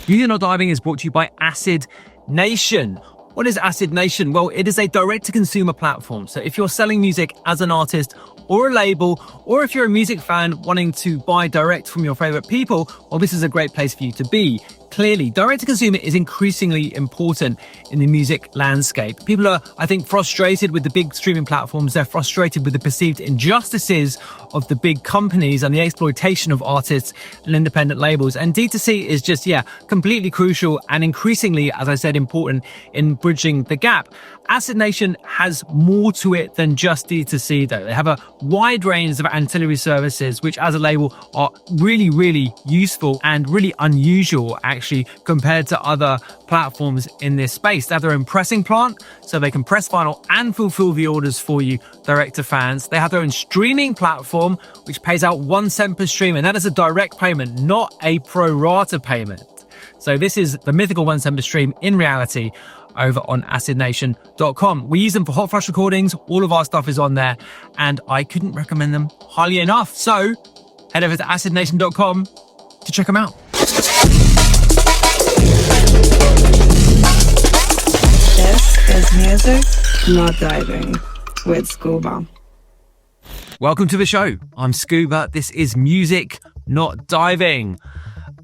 Music Not Diving is brought to you by Acid Nation. What is Acid Nation? Well, it is a direct-to-consumer platform. So if you're selling music as an artist or a label, or if you're a music fan wanting to buy direct from your favorite people, well, this is a great place for you to be. Clearly, direct-to-consumer is increasingly important in the music landscape. People are, I think, frustrated with the big streaming platforms. They're frustrated with the perceived injustices of the big companies and the exploitation of artists and independent labels. And D2C is just, completely crucial and increasingly, as I said, important in bridging the gap. Acid Nation has more to it than just D2C, though. They have a wide range of ancillary services, which as a label are really, really useful and really unusual, actually, compared to other platforms in this space. They have their own pressing plant, so they can press vinyl and fulfill the orders for you direct to fans. They have their own streaming platform, which pays out 1 cent per stream, and that is a direct payment, not a pro rata payment. So this is the mythical 1 cent per stream in reality over on acidnation.com. We use them for Hot Flush recordings. All of our stuff is on there, and I couldn't recommend them highly enough. So head over to acidnation.com to check them out. This is Music Not Diving with Scuba. Welcome to the show. I'm Scuba. This is Music Not Diving.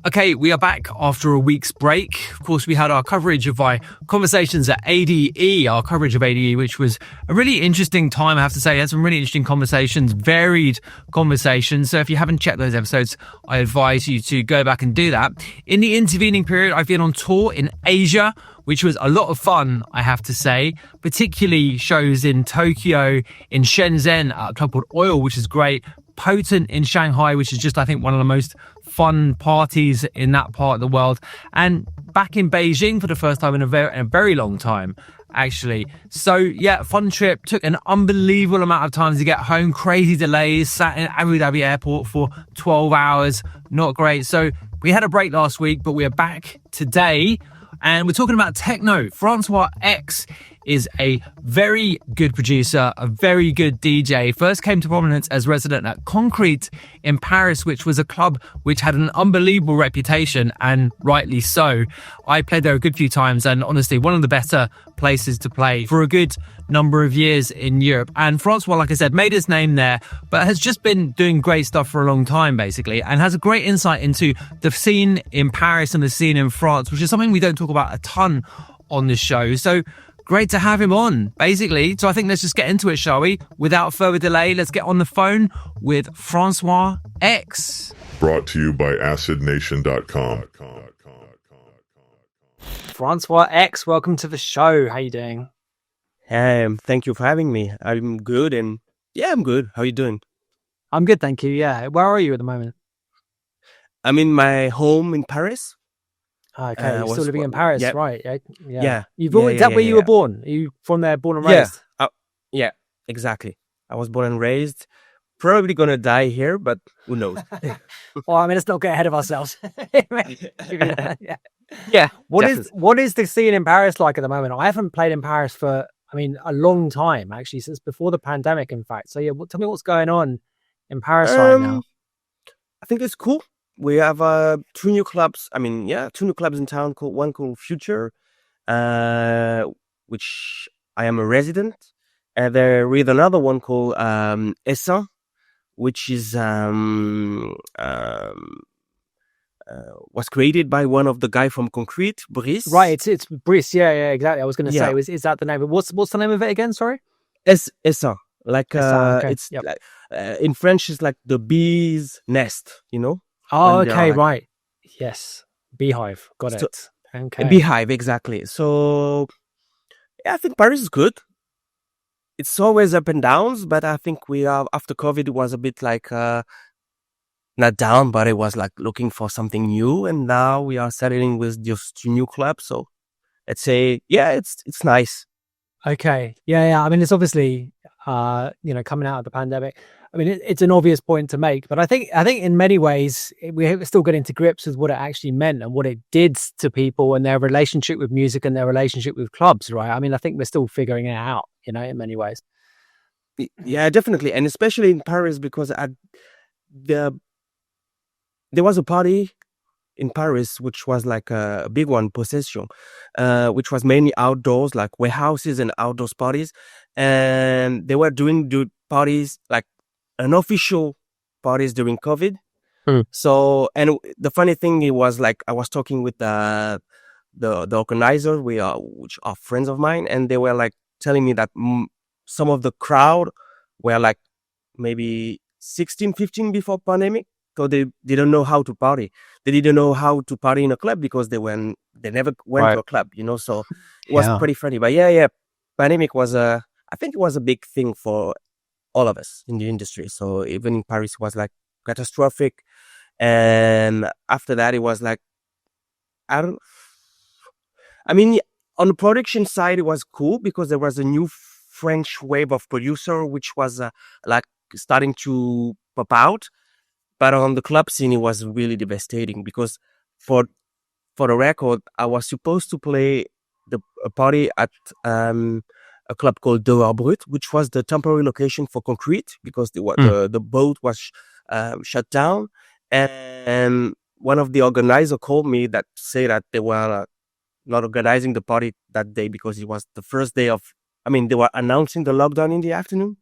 Okay, we are back after a week's break. Of course, we had our coverage of my conversations at ADE, our coverage of ADE, which was a really interesting time, I have to say. I had some really interesting conversations, varied conversations. So if you haven't checked those episodes, I advise you to go back and do that. In the intervening period, I've been on tour in Asia, which was a lot of fun, I have to say, particularly shows in Tokyo, in Shenzhen, at a club called Oil, which is great, Potent in Shanghai, which is just, I think, one of the most fun parties in that part of the world, and back in Beijing for the first time in a very long time, actually. So yeah, fun trip. Took an unbelievable amount of time to get home. Crazy delays. Sat in Abu Dhabi airport for 12 hours. Not great. So we had a break last week, but we are back today. And we're talking about techno. François X is a very good producer, a very good DJ. First came to prominence as resident at Concrete in Paris, which was a club which had an unbelievable reputation, and rightly so. I played there a good few times, and honestly, one of the better places to play for a good number of years in Europe. And François, like I said, made his name there, but has just been doing great stuff for a long time, basically, and has a great insight into the scene in Paris and the scene in France, which is something we don't talk about a ton on this show. So great to have him on, basically. So I think let's just get into it, shall we? Without further delay, let's get on the phone with François X. Brought to you by acidnation.com. François X, welcome to the show. How you doing? Thank you for having me. I'm good, and I'm good. How are you doing? I'm good, thank you. Yeah. Where are you at the moment? I'm in my home in Paris. Okay, you're still living in Paris, right? Yeah. You've always, is that where you were born? Are you from there, born and raised? Yeah, exactly. I was born and raised. Probably gonna die here, but who knows? Well, I mean, let's not get ahead of ourselves. Yeah. What is the scene in Paris like at the moment? I haven't played in Paris for, a long time, actually, since before the pandemic, in fact. So yeah, tell me what's going on in Paris right now. I think it's cool. We have 2 new clubs. 2 new clubs in town. One called Future, which I am a resident. And there is another one called Essin, which is was created by one of the guy from Concrete, Brice. Right, it's Brice. Yeah, exactly. I was going to say, is that the name? But what's the name of it again? Sorry, Essin. Like okay. it's like, in French, it's like the bee's nest. You know. Oh, okay, right. Yes, beehive. Got it. Okay, beehive, exactly. So, I think Paris is good. It's always up and downs, but I think we are, after COVID, it was a bit like, not down, but it was like looking for something new. And now we are settling with just 2 new clubs. So let's say, it's nice. Okay. Yeah. I mean, it's obviously, coming out of the pandemic. I mean, it's an obvious point to make, but I think in many ways we're still getting to grips with what it actually meant and what it did to people and their relationship with music and their relationship with clubs, right? I mean, I think we're still figuring it out, in many ways. Yeah, definitely, and especially in Paris, because there was a party in Paris, which was like a big one, Possession, which was mainly outdoors, like warehouses and outdoors parties. And they were doing parties, like unofficial parties during COVID. So, and the funny thing, it was like, I was talking with the organizer, which are friends of mine, and they were like telling me that some of the crowd were like maybe 16, 15 before pandemic. So they didn't know how to party. They didn't know how to party in a club because they never went to a club, So it was pretty funny. But yeah, pandemic was I think it was a big thing for all of us in the industry. So even in Paris, it was like catastrophic. And after that, it was like, on the production side, it was cool because there was a new French wave of producer, which was like starting to pop out. But on the club scene, it was really devastating because for the record, I was supposed to play a party at a club called De Brut, which was the temporary location for Concrete because the boat was shut down. And one of the organizers called me that say that they were not organizing the party that day because it was the first day of, they were announcing the lockdown in the afternoon.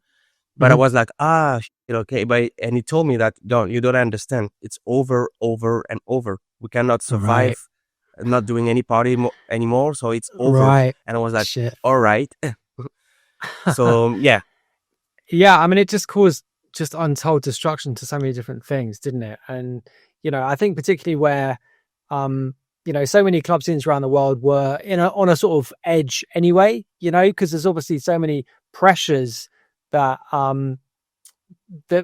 But I was like, okay. And he told me that, you don't understand. It's over and over. We cannot survive not doing any party anymore. So it's over. Right. And I was like, shit. All right. So, yeah. Yeah. It just caused just untold destruction to so many different things, didn't it? And, I think particularly where, so many club scenes around the world were on a sort of edge anyway, because there's obviously so many pressures that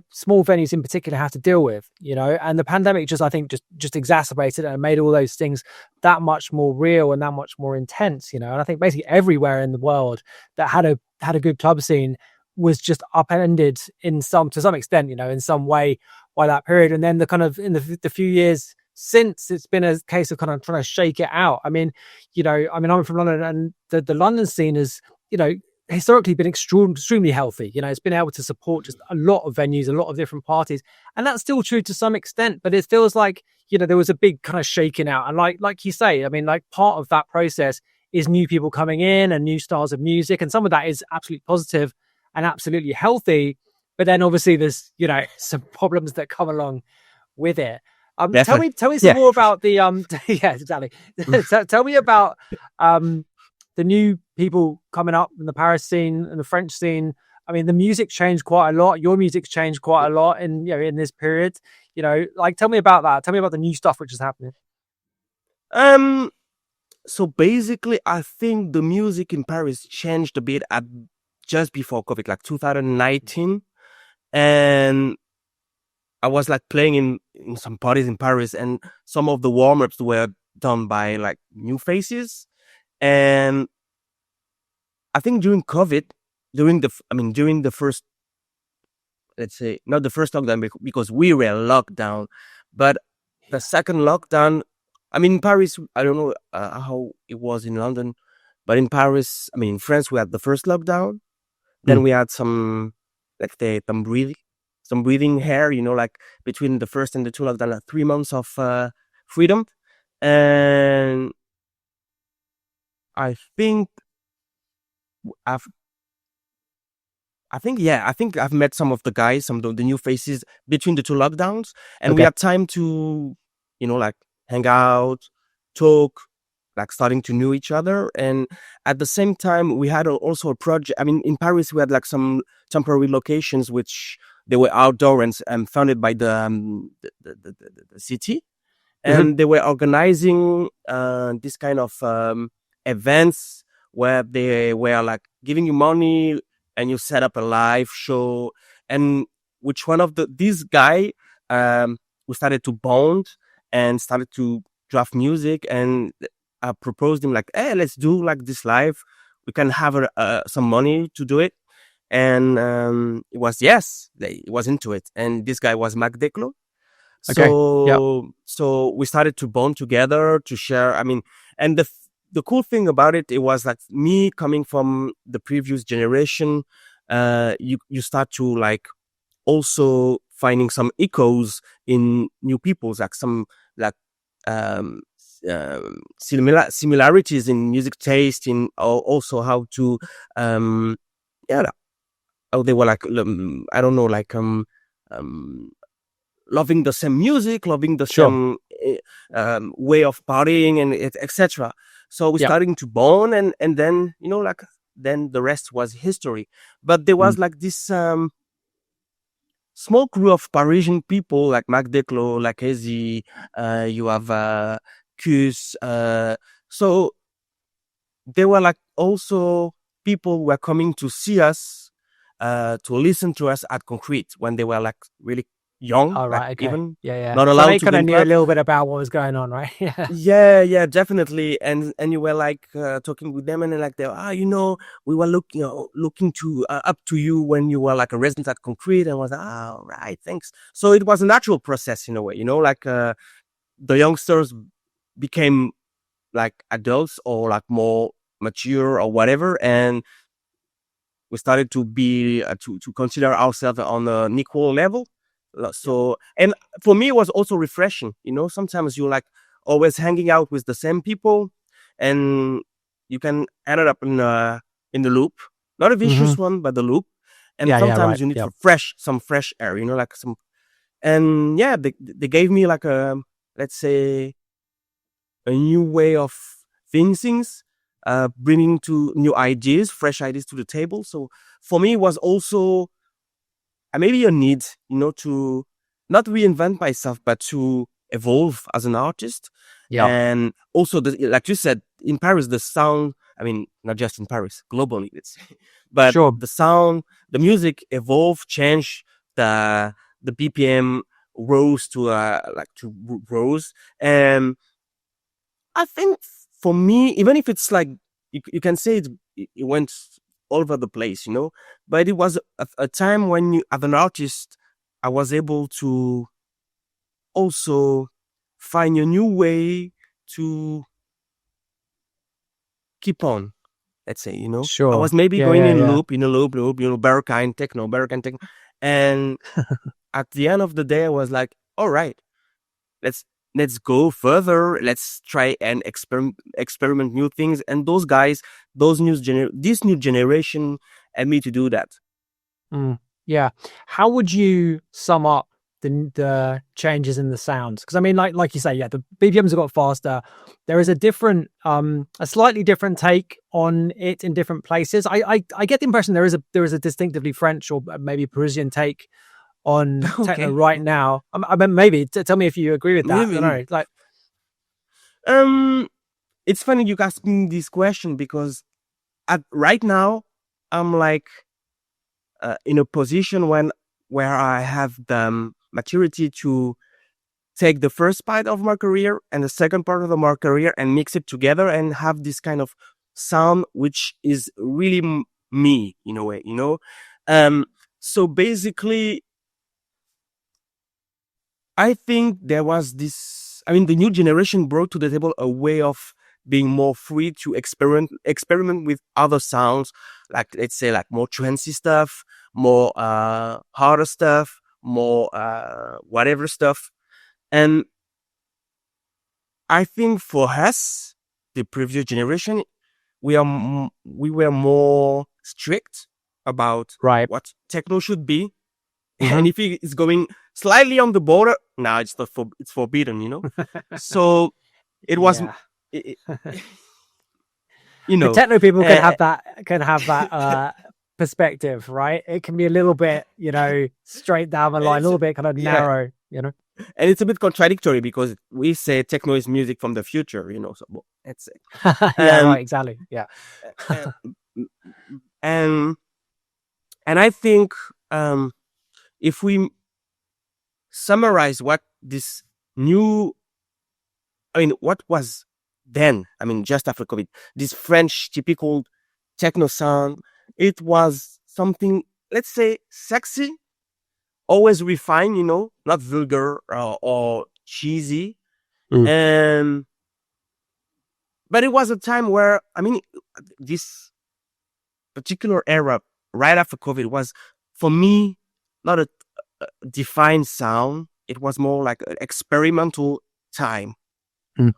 small venues in particular have to deal with, and the pandemic just exacerbated it and made all those things that much more real and that much more intense, and I think basically everywhere in the world that had a good club scene was just upended to some extent, in some way by that period. And then the kind of in the few years since, it's been a case of kind of trying to shake it out. I'm from London, and the London scene is, historically been extremely healthy. It's been able to support just a lot of venues, a lot of different parties, and that's still true to some extent. But it feels like there was a big kind of shaking out, and like you say, part of that process is new people coming in and new styles of music, and some of that is absolutely positive and absolutely healthy. But then obviously there's some problems that come along with it. Tell me some more about the yeah, exactly. Tell me about the new people coming up in the Paris scene and the French scene. The music changed quite a lot. Your music's changed quite a lot in this period. Tell me about that. Tell me about the new stuff which is happening. So basically, I think the music in Paris changed a bit just before COVID, like 2019, and I was like playing in some parties in Paris, and some of the warm-ups were done by like new faces. And I think during COVID, during the first, let's say, not the first lockdown because we were locked down, but the second lockdown, in Paris, I don't know how it was in London, but in Paris, in France, we had the first lockdown. Then we had some, let's say, some breathing hair, like between the first and the two lockdown, like 3 months of freedom. And I think I've met some of the guys, some of the new faces between the two lockdowns, and we had time to, like hang out, talk, like starting to know each other. And at the same time, we had also a project. In Paris, we had like some temporary locations, which they were outdoor and funded by the city. And they were organizing this kind of events where they were like giving you money and you set up a live show. And which one of this guy who started to bond and started to draft music, and I proposed him like, hey, let's do like this live. We can have some money to do it. And it was, yes, he was into it. And this guy was Mac Declo. So we started to bond together, to share. And the cool thing about it was like me coming from the previous generation, you start to like also finding some echoes in new people's, like some like similarities in music taste, in also how to yeah, how they were like I don't know, like loving the same music, loving the Sure. same way of partying, and etc. So we Yeah. starting to bond, and then like then the rest was history. But there was like this small crew of Parisian people like Mac Declo, like Hazy, you have Kus. So they were like also people who were coming to see us, to listen to us at Concrete when they were like really young, All like right. Okay. even Yeah. not So allowed they to kind of win knew a club. little bit about what was going on, right? Yeah. Yeah, definitely. And you were like talking with them, and then like they we were looking to up to you when you were like a resident at Concrete, and was right, thanks. So it was a natural process in a way, like the youngsters became like adults or like more mature or whatever, and we started to be to consider ourselves on an equal level. So, and for me, it was also refreshing. Sometimes you're like always hanging out with the same people, and you can end up in the loop, not a vicious one, but the loop. And Yeah. sometimes Right. you need Yeah. some fresh air. Like some, and yeah, they gave me like a, let's say, a new way of seeing things, bringing to new ideas, fresh ideas to the table. So for me, it was also maybe a need, to not reinvent myself, but to evolve as an artist. Yeah. And also, like you said, in Paris, the sound, I mean, not just in Paris, globally, let's say, but Sure. the sound, the music evolve, change, the BPM rose to rose. And I think for me, even if it's like, you can say it went all over the place, but it was a time when as an artist, I was able to also find a new way to keep on, let's say, I Sure. was maybe Yeah. going Yeah. in Yeah. loop, Baroque techno. And at the end of the day, I was like, all right, let's go further. Let's try and experiment new things. And those guys, this new generation, and me to do that. Yeah. How would you sum up the changes in the sounds? Because I mean, like you say, yeah, the BPMs have got faster. There is a slightly different take on it in different places. I get the impression there is a distinctively French or maybe Parisian take on techno right now. I mean, maybe tell me if you agree with that. I don't know. Like, it's funny you asking this question, because right now I'm like in a position where I have the maturity to take the first part of my career and the second part of my career and mix it together and have this kind of sound which is really me in a way, so basically I think there was this, I mean, the new generation brought to the table a way of being more free to experiment with other sounds, like, let's say, like more trancy stuff, more harder stuff, more whatever stuff. And I think for us, the previous generation, we were more strict about right. what techno should be. And if it's going slightly on the border, it's not it's forbidden, So it was, The techno people can have that perspective, right? It can be a little bit, straight down the line, a little bit kind of narrow, And it's a bit contradictory because we say techno is music from the future, so let's say. Right, exactly. Yeah. and I think if we summarize what this what was then, just after COVID, this French typical techno sound, it was something, let's say, sexy, always refined, not vulgar or cheesy. But it was a time where, this particular era right after COVID was, for me, not a defined sound. It was more like an experimental time.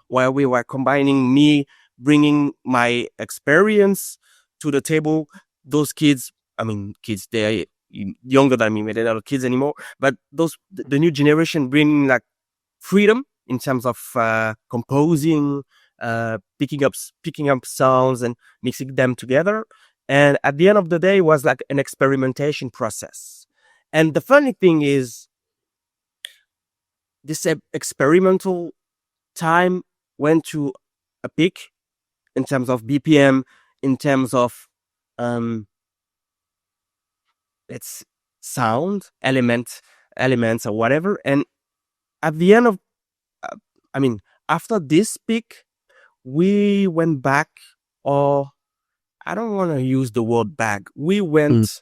where we were combining me bringing my experience to the table. Those kids, they're younger than me, they're not kids anymore, but the new generation bring like freedom in terms of composing, picking up sounds and mixing them together. And at the end of the day, it was like an experimentation process. And the funny thing is, this experimental time went to a peak in terms of BPM, in terms of it's sound elements or whatever. And at the end of, after this peak, we went back, or I don't want to use the word back. We went,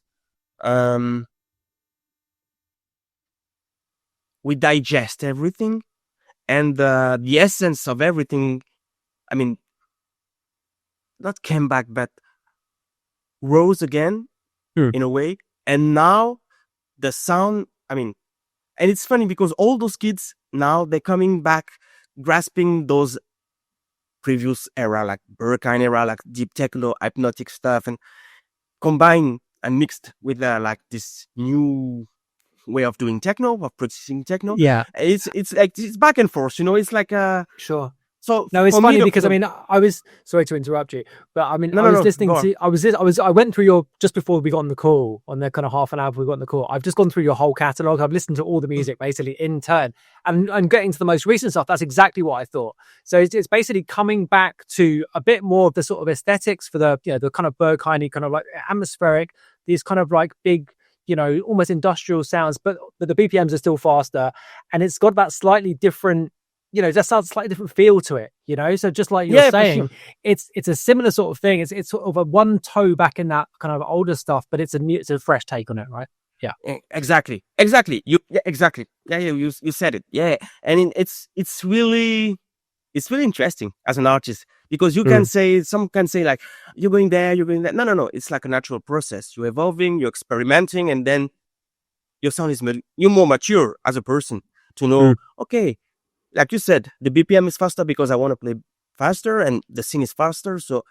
we digest everything, and the essence of everything, not came back, but rose again in a way. And now the sound, and it's funny because all those kids now, they're coming back, grasping those previous era, like Berkine era, like deep techno, hypnotic stuff, and combined and mixed with like this new way of doing techno, of producing techno. Yeah, it's like it's back and forth, it's like sure. So no, it's funny because I was sorry to interrupt you, but I was listening to I went through your, just before we got on the call, on the kind of half an hour before we got on the call, I've just gone through your whole catalog. I've listened to all the music basically in turn, and getting to the most recent stuff. That's exactly what I thought. So it's basically coming back to a bit more of the sort of aesthetics for the the kind of Berkine kind of like atmospheric, these kind of like big, almost industrial sounds, but the BPMs are still faster, and it's got that slightly different, that sounds slightly different feel to it, So just like you're saying, sure, it's a similar sort of thing. It's sort of a one toe back in that kind of older stuff, but it's a fresh take on it, right? Yeah, exactly. Exactly. Yeah, you said it. Yeah, and it's really interesting as an artist, because you can say, some can say like, you're going there. No. It's like a natural process. You're evolving, you're experimenting, and then your sound is, you're more mature as a person to know, okay, like you said, the BPM is faster because I want to play faster, and the scene is faster. So,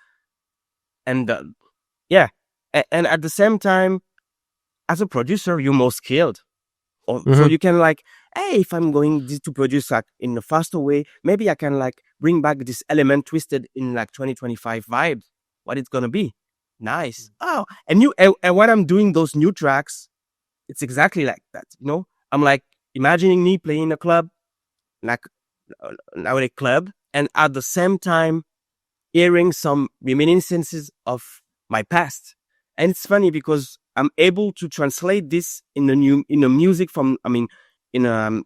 and and at the same time, as a producer, you're more skilled. So you can like, hey, if I'm going to produce like in a faster way, maybe I can like bring back this element twisted in like 2025 vibe. What it's gonna be? Nice. Oh, and when I'm doing those new tracks, it's exactly like that. I'm like imagining me playing a club, like now a club, and at the same time hearing some reminiscences of my past. And it's funny because I'm able to translate this in the music from, in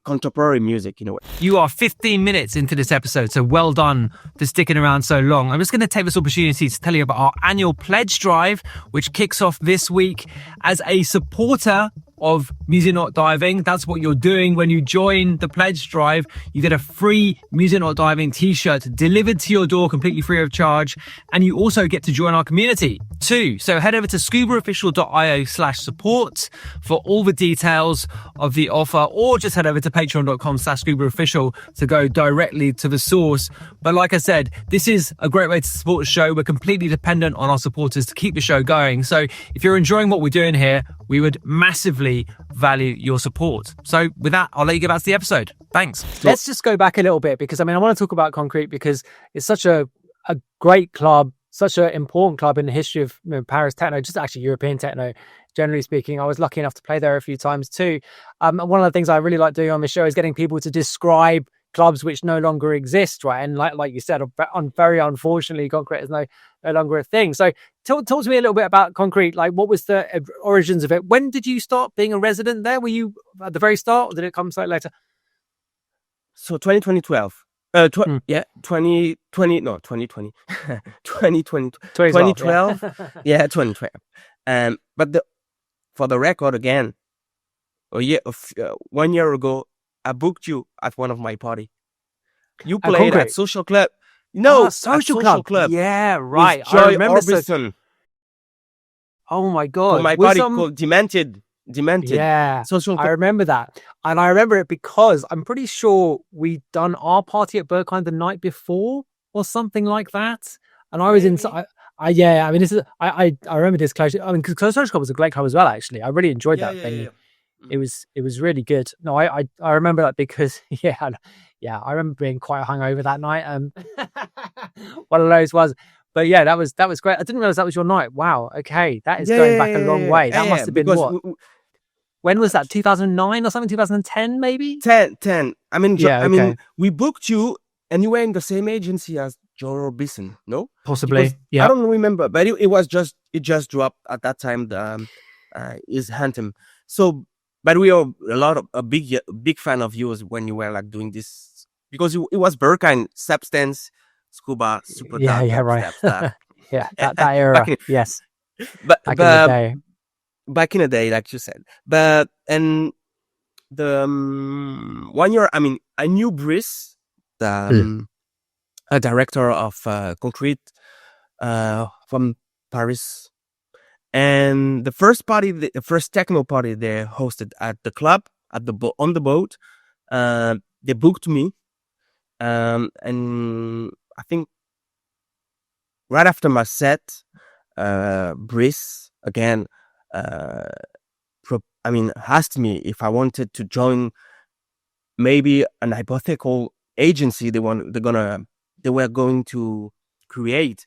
contemporary music in a way. You are 15 minutes into this episode, so well done for sticking around so long. I'm just going to take this opportunity to tell you about our annual pledge drive, which kicks off this week. As a supporter of Music Not Diving, that's what you're doing when you join the pledge drive. You get a free Music Not Diving t-shirt delivered to your door completely free of charge, and you also get to join our community too. So head over to scubaofficial.io/support for all the details of the offer, or just head over to patreon.com/scubaofficial to go directly to the source. But like I said, this is a great way to support the show. We're completely dependent on our supporters to keep the show going. So if you're enjoying what we're doing here, we would massively value your support. So with that, I'll let you get back to the episode. Thanks. Let's just go back a little bit, because I want to talk about Concrete because it's such a great club, such an important club in the history of Paris techno, just actually European techno, generally speaking. I was lucky enough to play there a few times too. One of the things I really like doing on the show is getting people to describe clubs which no longer exist, right? And like you said, very unfortunately, Concrete is no longer a thing. So talk to me a little bit about Concrete. Like, what was the origins of it? When did you start being a resident there? Were you at the very start, or did it come slightly later? So 2012. 2020. Yeah, 2012. But for the record again, 1 year ago, I booked you at one of my party. You played at Social Club. No, Social Club. Yeah, right. I remember Orbison. Oh my god! For my party called Demented. demented. Yeah, Social. I remember that. And I remember it because I'm pretty sure we'd done our party at Berghain the night before or something like that. And I was inside. Yeah, I mean, this is, I remember this close. I mean, because Close Social Club was a great club as well, actually. I really enjoyed that venue. It was really good. No, I remember that because, yeah, I remember being quite hungover that night. One of those was. But yeah, that was great. I didn't realize that was your night. Wow. Okay, that is going back a long way. That must have been what? When was that? 2009 or something? 2010 maybe? 10. I mean, Yeah, I mean, okay. we booked you, and you were in the same agency as John Orbison, no? Possibly. Because Yeah. I don't remember, but it just dropped at that time. His anthem. So, but we are a big fan of yours when you were like doing this, because it was Berghain, Substance, Scuba, super Yeah, dark, yeah, right. stuff. Yeah, that era. Yes. But Back in the day. back in the day, like you said. But and the 1 year, I mean, I knew Brice, the a director of Concrete from Paris, and the first techno party they hosted at the club on the boat. They booked me, and I think right after my set, Brice again, asked me if I wanted to join maybe an hypothetical agency they were going to create.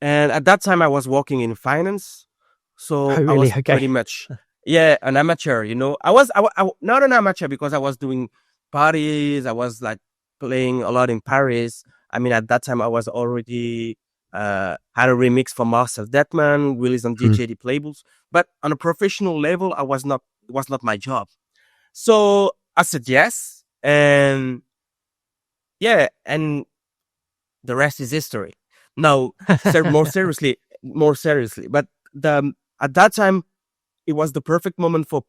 And at that time I was working in finance, so Oh, really? I was Okay. pretty much an amateur. I was not an amateur because I was doing parties. I was like playing a lot in Paris. I mean, at that time I was already had a remix for Marcel Detman, released on DJ Deep labels, but on a professional level, it was not my job. So I said yes, and and the rest is history. Now, more seriously, but at that time, it was the perfect moment for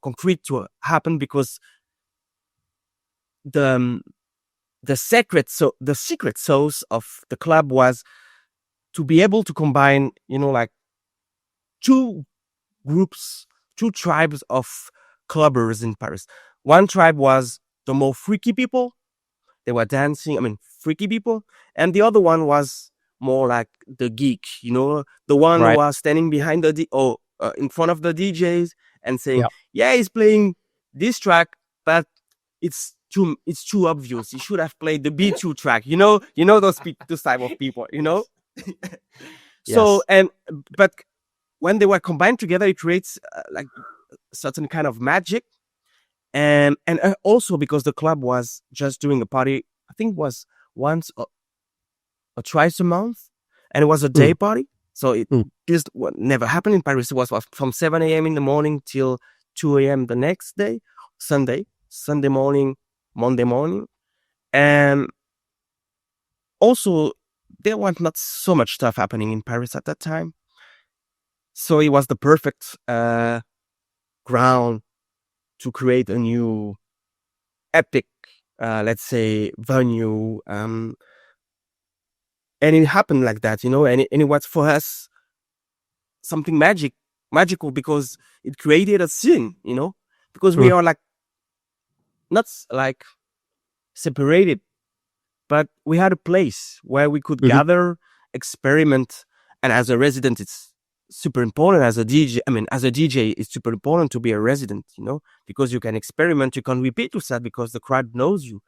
Concrete to happen, because the secret sauce of the club was to be able to combine, like two tribes of clubbers in Paris. One tribe was the more freaky people. They were dancing, freaky people. And the other one was more like the geek, the one who was standing behind in front of the DJs and saying, yeah, he's playing this track, but it's too obvious. He should have played the B2 track. Those type of people, So, but when they were combined together, it creates like certain kind of magic. And also because the club was just doing a party, I think was once or twice a month, and it was a day party. So it just never happened in Paris. It was from 7 a.m. in the morning till 2 a.m. the next day, Sunday morning, Monday morning. And also, there was not so much stuff happening in Paris at that time. So it was the perfect ground to create a new epic, let's say, venue. And it happened like that, and it was for us something magical, because it created a scene, because we are like, not like separated, but we had a place where we could gather, experiment. And as a resident, it's super important. As a DJ, it's super important to be a resident, because you can experiment, you can repeat yourself because the crowd knows you.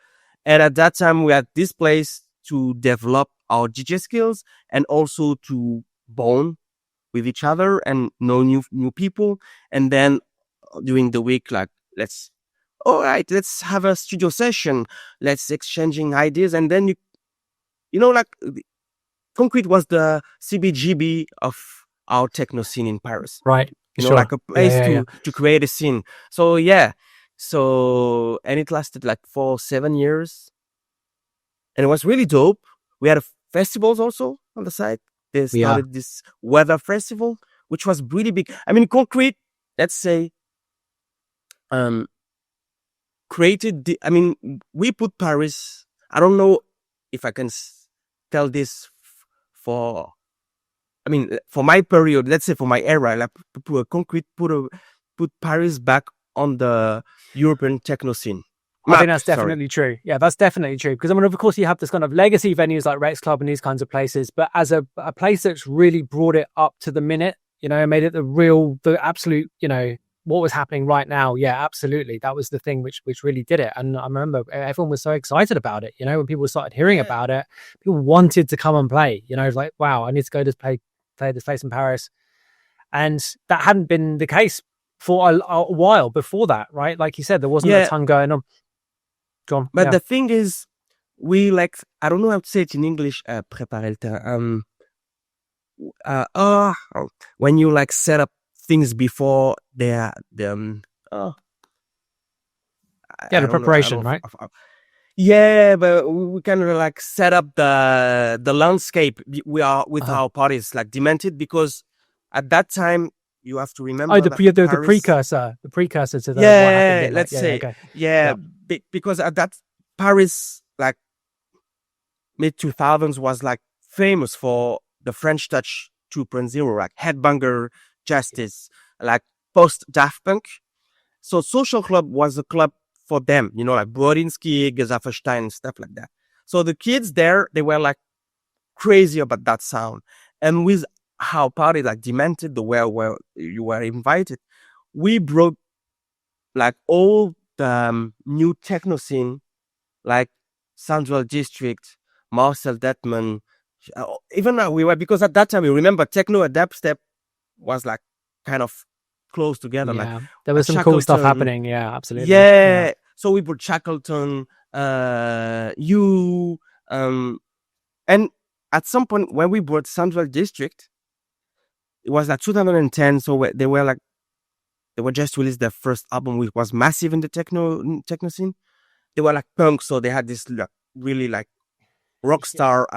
And at that time, we had this place to develop our DJ skills and also to bond with each other and know new people. And then during the week, like, let's have a studio session, let's exchanging ideas. And then like Concrete was the CBGB of our techno scene in Paris, right? Like a place to create a scene. So and it lasted like 7 years, and it was really dope. We had festivals also on the side. They started this weather festival, which was really big. Concrete, let's say, created we put Paris. I don't know if I can tell this for my period, let's say for my era, like Concrete put put Paris back on the European techno scene. I think that's definitely true. Yeah, that's definitely true. Because I mean, of course, you have this kind of legacy venues like Rex Club and these kinds of places, but as a place that's really brought it up to the minute, you know, made it the absolute, you know, what was happening right now. Yeah, absolutely. That was the thing which really did it. And I remember everyone was so excited about it. You know, when people started hearing about it, people wanted to come and play. You know, like, wow, I need to go to play this place in Paris. And that hadn't been the case for a while before that, right? Like you said, there wasn't a ton going on. Go on. But the thing is, we like, I don't know how to say it in English, préparer le terrain. When you like set up things before the preparation, right? Yeah, but we kind of like set up the landscape we are with our parties, like Demented, because at that time you have to remember the precursor to the what happened. Let's say because at that Paris, like mid 2000s, was like famous for the French Touch 2.0, like Headbanger Justice, like post Daft Punk. So Social Club was a club for them, you know, like Brodinski, Gesafferstein, and stuff like that. So the kids there, they were like crazy about that sound. And with how party like Demented, where you were invited, we brought like all the new techno scene, like Central District, Marcel Detman, even we were, because at that time we remember techno and dubstep was like kind of close together. Yeah, like there was some cool stuff happening. Yeah, absolutely. Yeah. So we brought Shackleton, and at some point when we brought Central District, it was like 2010. So they were just released their first album, which was massive in the techno scene. They were like punk, so they had this like, really like rock star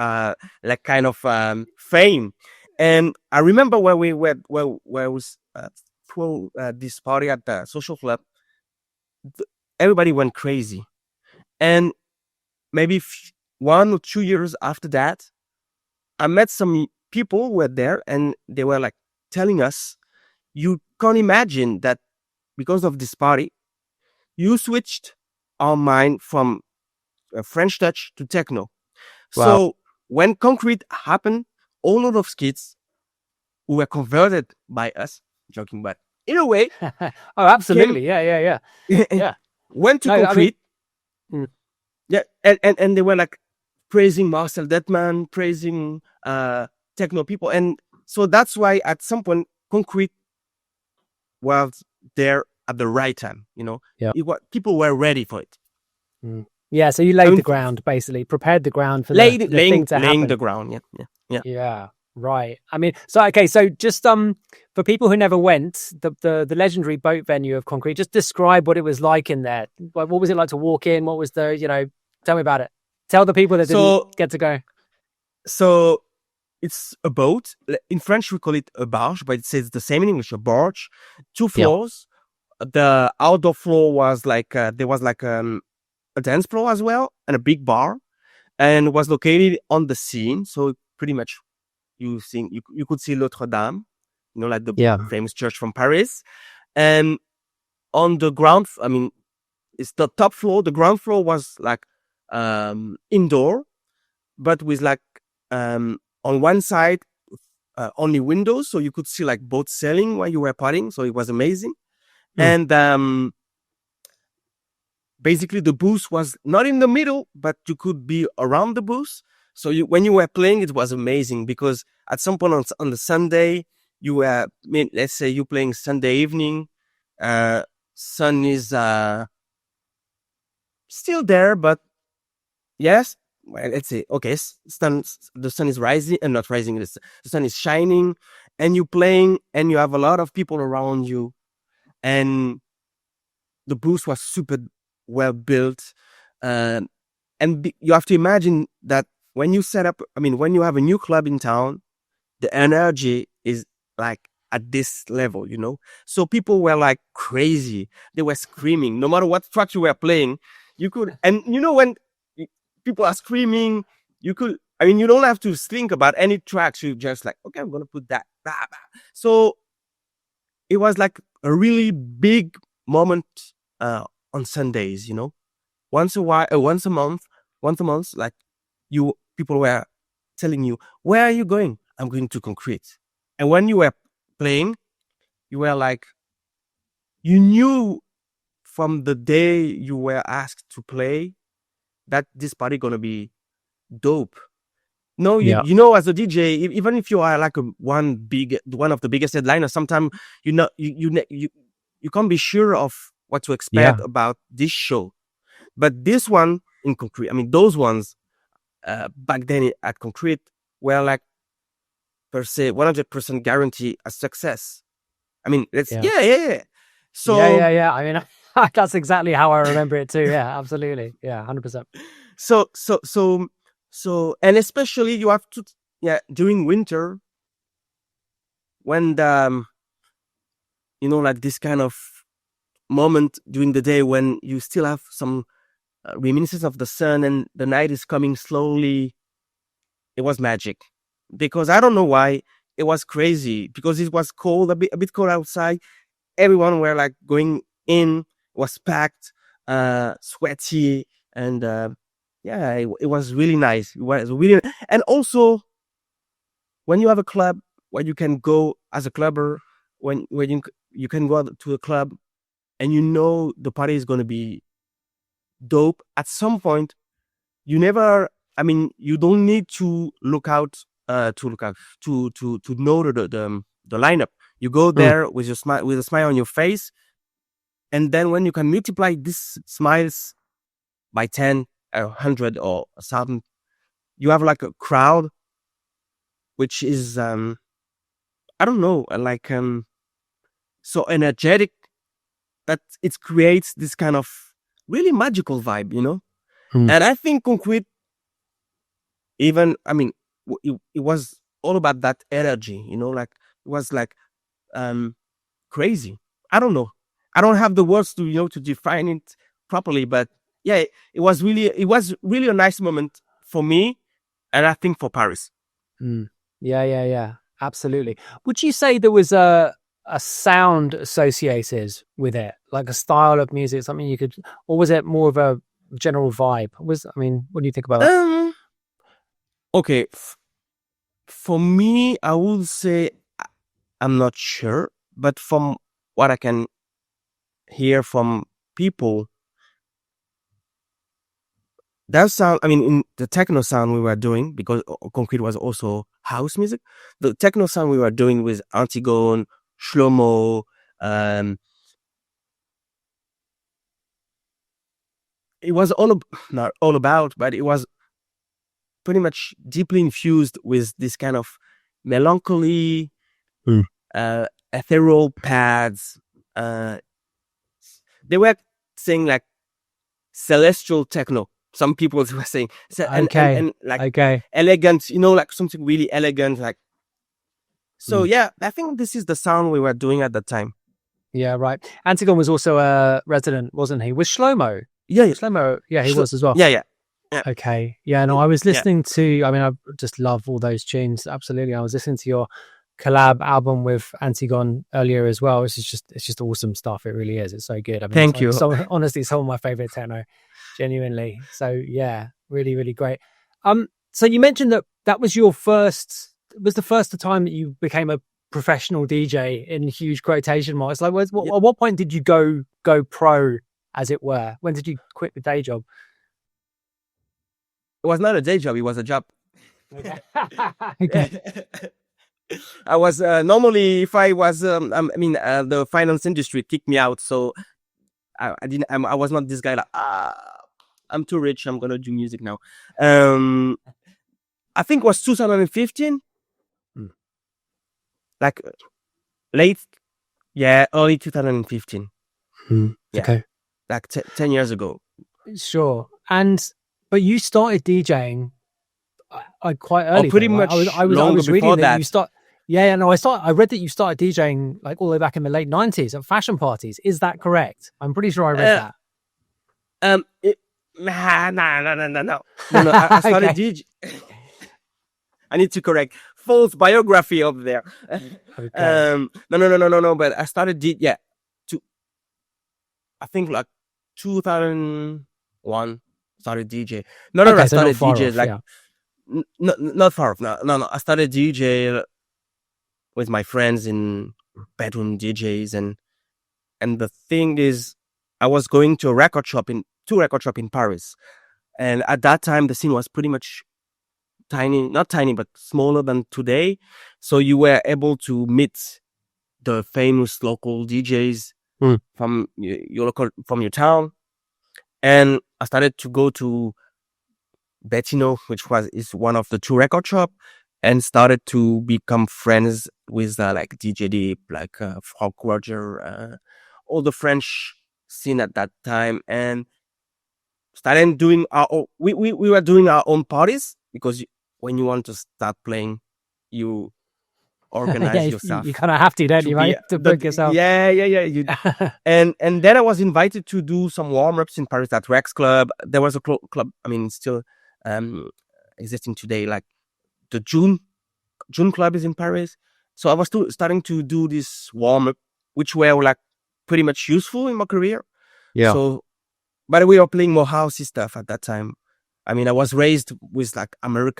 like kind of fame. And I remember when we were where I was through this party at the Social Club, everybody went crazy. And maybe 1 or 2 years after that, I met some people who were there, and they were like telling us, you can't imagine that because of this party, you switched our mind from French touch to techno. Wow. So when Concrete happened, all of those kids who were converted by us, joking, but in a way, oh, absolutely, yeah. went to Concrete, and they were like praising Marcel Detman, praising techno people, and so that's why at some point Concrete was there at the right time. You know, people were ready for it. Yeah, so you laid the ground, basically prepared the ground for the thing to happen. Laying the ground. Yeah. Right. I mean, so just for people who never went, the legendary boat venue of Concrete, just describe what it was like in there. Like, what was it like to walk in? What was tell me about it. Tell the people that didn't get to go. So it's a boat. In French, we call it a barge, but it says the same in English, a barge. 2 floors. Yep. The outdoor floor was like, there was like a dance floor as well, and a big bar, and was located on the scene. So pretty much you could see Notre Dame, you know, like the famous church from Paris. And on the ground, I mean, it's the top floor. The ground floor was like indoor, but with like on one side only windows, so you could see like boats sailing while you were partying. So it was amazing. And basically the booth was not in the middle, but you could be around the booth. So when you were playing, it was amazing, because at some point on the Sunday, you were, let's say you're playing Sunday evening, sun is still there, but yes, well, let's say, okay, the sun is rising, and not rising, the sun is shining, and you're playing, and you have a lot of people around you, and the booth was super well built, and you have to imagine that when you when you have a new club in town, the energy is like at this level, you know? So people were like crazy. They were screaming. No matter what track you were playing, you could, and you know, when people are screaming, you don't have to think about any tracks. You just like, okay, I'm going to put that. So it was like a really big moment on Sundays, once a month, like people were telling you, where are you going? I'm going to Concrete. And when you were playing, you were like, you knew from the day you were asked to play that this party gonna be dope. No, you know, as a DJ, even if you are like one of the biggest headliners, sometimes you can't be sure of what to expect about this show. But this one in Concrete, I mean, those ones back then at Concrete were like per se 100% guarantee a success. I mean, it's So yeah. I mean, that's exactly how I remember it too. Yeah, absolutely. Yeah, 100%. So, and especially you have to, during winter, when the, like this kind of moment during the day when you still have some reminiscence of the sun and the night is coming slowly, it was magic. Because I don't know why, it was crazy. Because it was cold, a bit cold outside. Everyone were like going in, was packed, sweaty, and it was really nice. It was really, and also when you have a club where you can go as a clubber, when you can go to a club, and the party is going to be dope. At some point, you don't need to look out to know the lineup. You go there with a smile on your face, and then when you can multiply these smiles by 10, 100, or 1,000, you have like a crowd, which is I don't know, like so energetic that it creates this kind of really magical vibe, And I think Concrete, even, I mean, it was all about that energy, like it was like crazy. I don't know. I don't have the words to define it properly, but yeah, it was really a nice moment for me, and I think for Paris. Yeah. Absolutely. Would you say there was a sound associated with it, like a style of music, something you could, or was it more of a general vibe? What do you think about that? Okay, for me, I would say I'm not sure, but from what I can hear from people, that sound, in the techno sound we were doing, because Concrete was also house music, the techno sound we were doing with Antigone, Shlomo, it was not all about, but it was pretty much deeply infused with this kind of melancholy, ethereal pads. They were saying like celestial techno. Some people were saying, and like elegant, like something really elegant, like. So yeah, I think this is the sound we were doing at that time. Yeah, right. Antigone was also a resident, wasn't he? With Shlomo. Yeah. Shlomo. Yeah, he was as well. Yeah. Okay. Yeah. No, I was listening to. I just love all those tunes. Absolutely. I was listening to your collab album with Antigone earlier as well. It's just awesome stuff. It really is. It's so good. Thank you. So honestly, some of my favorite techno, genuinely. So yeah, really, really great. So you mentioned that was your first. Was the first time that you became a professional DJ in huge quotation marks? Like, at what point did you go pro, as it were? When did you quit the day job? It was not a day job. It was a job. Okay. I was normally, if I was, the finance industry kicked me out, so I didn't. I was not this guy like, I'm too rich, I'm gonna do music now. I think it was 2015, like early 2015. Yeah, okay, like 10 years ago. Sure, but you started DJing quite early. Pretty much. I was reading that you start. Yeah, no, I read that you started DJing like all the way back in the late 90s at fashion parties. Is that correct? I'm pretty sure I read that. No. I started DJ. I need to correct false biography up there. Okay. No. But I started I think like 2001 started DJ. No. Okay, I so not started far DJ off, like yeah. not far off. No. I started DJ with my friends in bedroom DJs, and the thing is, I was going to two record shop in Paris, and at that time the scene was pretty much not tiny, but smaller than today. So you were able to meet the famous local DJs from from your town. And I started to go to Bettino, which is one of the two record shop, and started to become friends with like DJ Deep, like Frank Roger, all the French scene at that time, and started doing we were doing our own parties, because when you want to start playing, you organize yourself. You kind of have to, don't you, right? To book yourself. Yeah. And then I was invited to do some warm-ups in Paris at Rex Club. There was a club, I mean, still existing today, like the June Club is in Paris. So I was starting to do this warm-up, which were like pretty much useful in my career. Yeah. So, but we were playing more housey stuff at that time. I mean, I was raised with like Black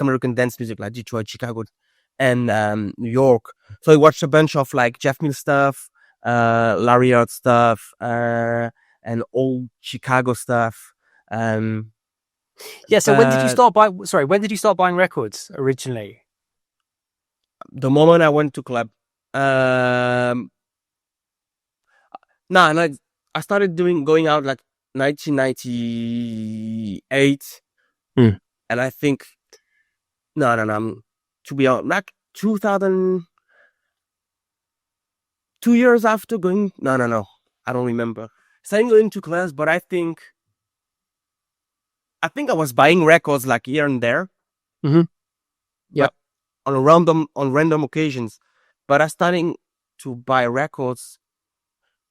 American dance music, like Detroit, Chicago, and New York. So I watched a bunch of like Jeff Mills stuff, Larry Heard stuff, and old Chicago stuff. Yeah. So when did you start buying? Sorry, when did you start buying records originally? The moment I went to club. I started going out like 1998, and I think to be honest, like 2000, 2 years after going. No, I don't remember starting going to class, but I think I was buying records like here and there. Yeah, on random occasions, but I starting to buy records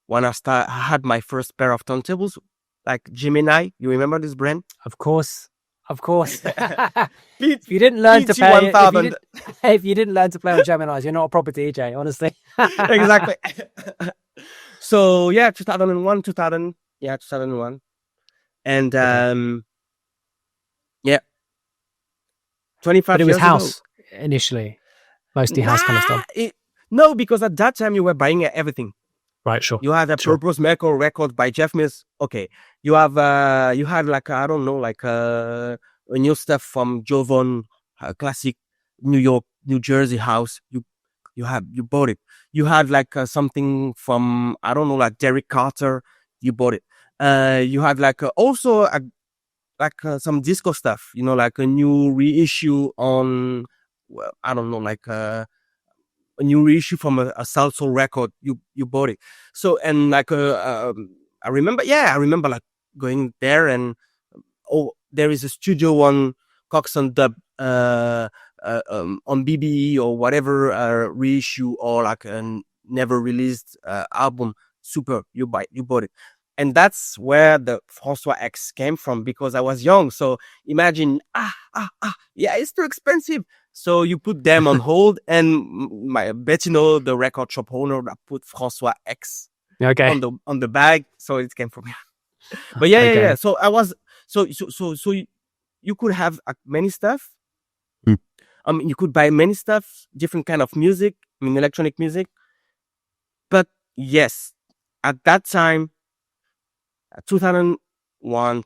when I had my first pair of turntables, like Gemini. You remember this brand? Of course. If you didn't learn to play, if you didn't learn to play on Gemini's, you're not a proper DJ, honestly. Exactly. So yeah, 2001, 2001, and 25 But it was years house ago. initially, mostly house kind of stuff. No, because at that time you were buying everything. Right, sure. You had a Purpose Metal record by Jeff Mills. Okay, you had like I don't know, like a new stuff from Jovan, classic New York, New Jersey house. You bought it. You had like something from I don't know, like Derek Carter. You bought it. You had like also some disco stuff. You know, like a new reissue on. Well, I don't know, like a new reissue from a Soulful record. You bought it. So and like I remember like going there and there is a studio on Cox and Dub on BBE or whatever reissue or like a never released album. Super, you bought it. And that's where the François X came from, because I was young. So imagine, yeah, it's too expensive. So you put them on hold, and my Bettino, the record shop owner, that put François X on the bag. So it came from here. But yeah. So I was so you could have many stuff. You could buy many stuff, different kind of music, electronic music. But yes, at that time, 2001,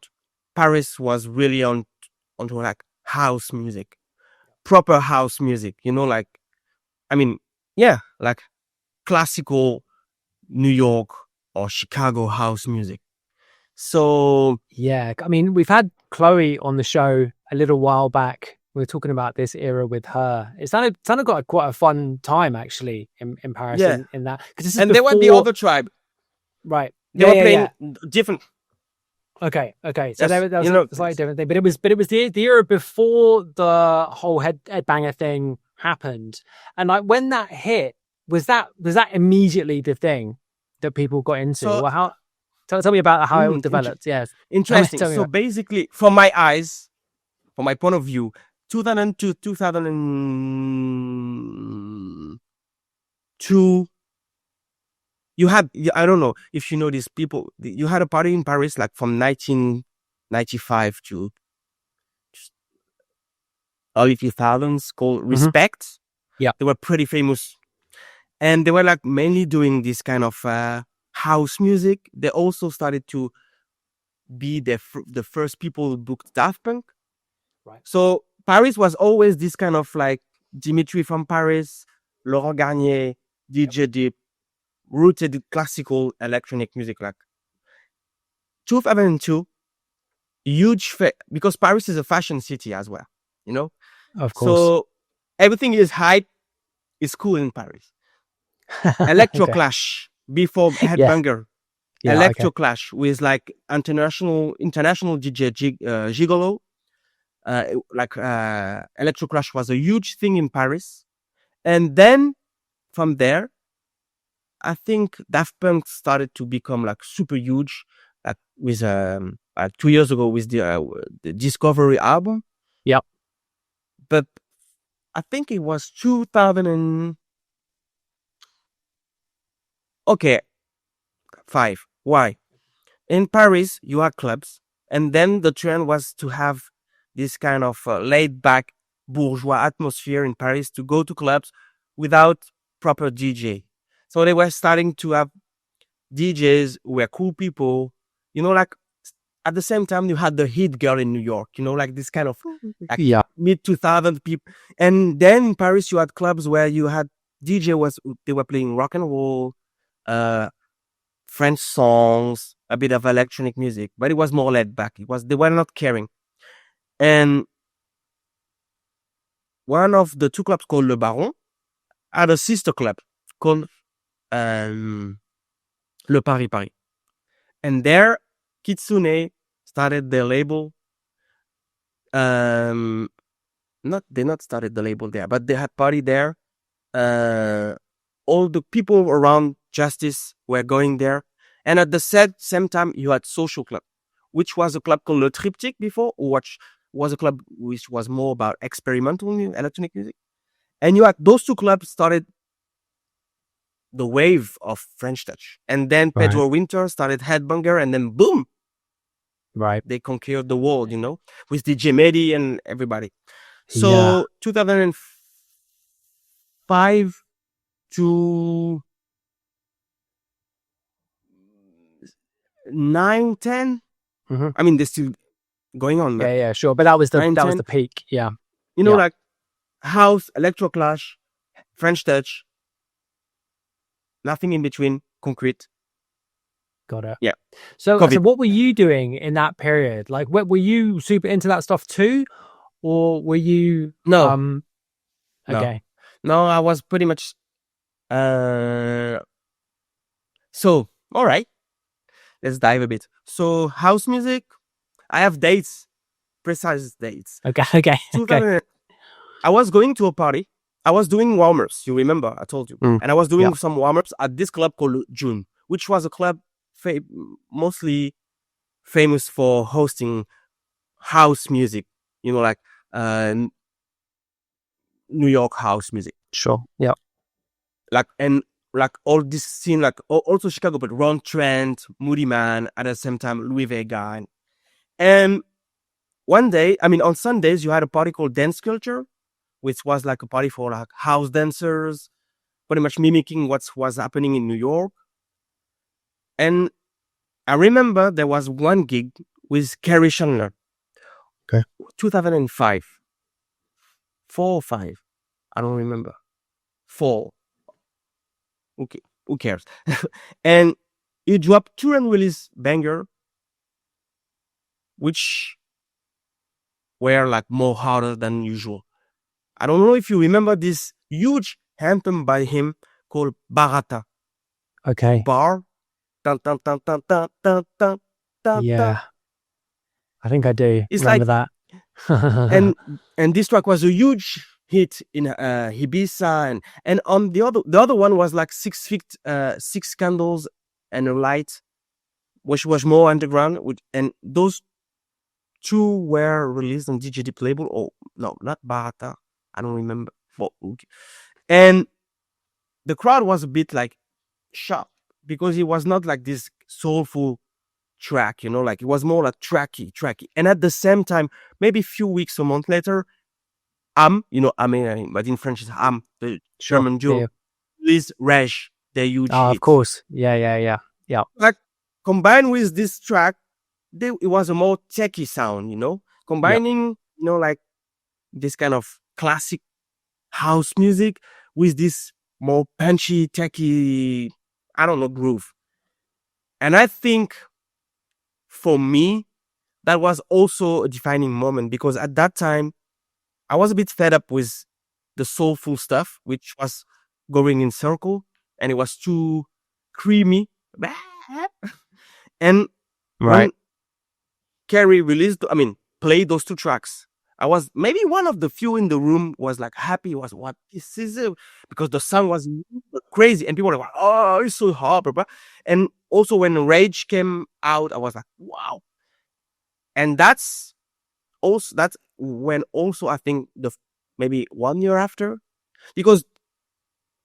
Paris was really onto like house music, proper house music. Like, like classical New York or Chicago house music. So yeah, we've had Chloe on the show a little while back. We were talking about this era with her. It sounded got quite a fun time actually in Paris. Yeah. in that, and they were the other tribe, right? They were playing different. Okay. So Yes, that was a slightly different thing, but it was the era before the whole headbanger thing happened. And like when that hit, was that immediately the thing that people got into? So, or how? Tell me about how it developed. Yes, interesting. So basically, from my point of view, 2002, 2002, you had, I don't know if you know these people, you had a party in Paris like from 1995 to early 2000s called Respect. Yeah. They were pretty famous. And they were like mainly doing this kind of house music. They also started to be the first people who booked Daft Punk. Right. So Paris was always this kind of like Dimitri from Paris, Laurent Garnier, DJ Deep, rooted in classical electronic music. Like 2002, huge because Paris is a fashion city as well, you know? Of course. So everything is hype, is cool in Paris. Electroclash before Headbanger. Yeah, Electroclash with like international DJ Gigolo. Electroclash was a huge thing in Paris. And then from there, I think Daft Punk started to become like super huge, like with 2 years ago with the Discovery album. Yep. But I think it was 2005. Why? In Paris, you had clubs, and then the trend was to have this kind of laid-back bourgeois atmosphere in Paris, to go to clubs without proper DJ. So they were starting to have DJs who were cool people, you know, like at the same time you had the hit girl in New York, you know, like this kind of like mid 2000 people. And then in Paris you had clubs where you had they were playing rock and roll, French songs, a bit of electronic music, but it was more laid back. They were not caring. And one of the two clubs called Le Baron had a sister club called Le Paris. And there, Kitsune started their label. They not started the label there, but they had party there. All the people around Justice were going there. And at the same time, you had Social Club, which was a club called Le Triptych before, which was a club which was more about experimental electronic music. And you had those two clubs started the wave of French touch. And then Pedro Winter started Headbanger, and then boom, they conquered the world, you know, with DJ Mehdi and everybody. So 2005 to 9, 10. I mean, they're still going on. Yeah, sure. But that was the peak. Yeah. You know, like house, Electroclash, French touch, nothing in between, concrete. Got it. Yeah. So what were you doing in that period? Like, were you super into that stuff too? Or were you... No. Okay. No, I was pretty much... So, all right. Let's dive a bit. So, house music, I have dates, precise dates. Okay. I was going to a party. I was doing warm-ups, you remember, I told you. And I was doing some warm-ups at this club called June, which was a club mostly famous for hosting house music, you know, like New York house music. Sure. Yeah. Like all this scene, like also Chicago, but Ron Trent, Moody Man, at the same time Louis Vega. And one day, I mean, on Sundays, you had a party called Dance Culture, which was like a party for like house dancers, pretty much mimicking what was happening in New York. And I remember there was one gig with Carrie Chandler. Okay. 2005. 4 or 5. I don't remember. 4. Okay, who cares? And he dropped 2 unreleased banger, which were like more harder than usual. I don't know if you remember this huge anthem by him called Barata. Okay. Bar. Dun, dun, dun, dun, dun, dun, dun, dun, yeah. I think I do. It's remember like, that. and this track was a huge hit in Ibiza, and on the other one was like 6 Candles and a Light, which was more underground. And those 2 were released on DJ Deep label. Oh no, not Bata. I don't remember. Well, okay. And the crowd was a bit like shocked because it was not like this soulful track, like it was more like tracky. And at the same time, maybe a few weeks or month later, but in French it's the German duo, Yeah. released Reg, their huge Oh, hit. of course. Yeah. Like combined with this track, it was a more techy sound, combining, like this kind of classic house music with this more punchy, techy, I don't know, groove. And I think for me, that was also a defining moment because at that time, I was a bit fed up with the soulful stuff, which was going in circle and it was too creamy. And when Carrie played those 2 tracks, I was maybe one of the few in the room was like happy, was what this is it? Because the sound was crazy and people were like, oh, it's so hard, blah, blah. And also when Rage came out, I was like, wow. And that's when also I think maybe 1 year after, because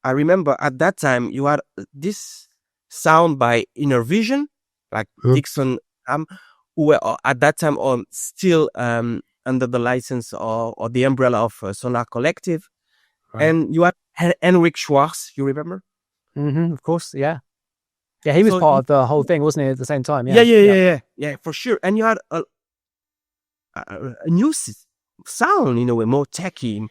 I remember at that time you had this sound by Inner Vision, like Dixon, who were at that time on still under the license or the umbrella of Sonar Collective, and you had Henrik Schwarz. You remember? Of course, yeah. He was part of the whole thing, wasn't he? At the same time, yeah, for sure. And you had a new sound in a way, more techy.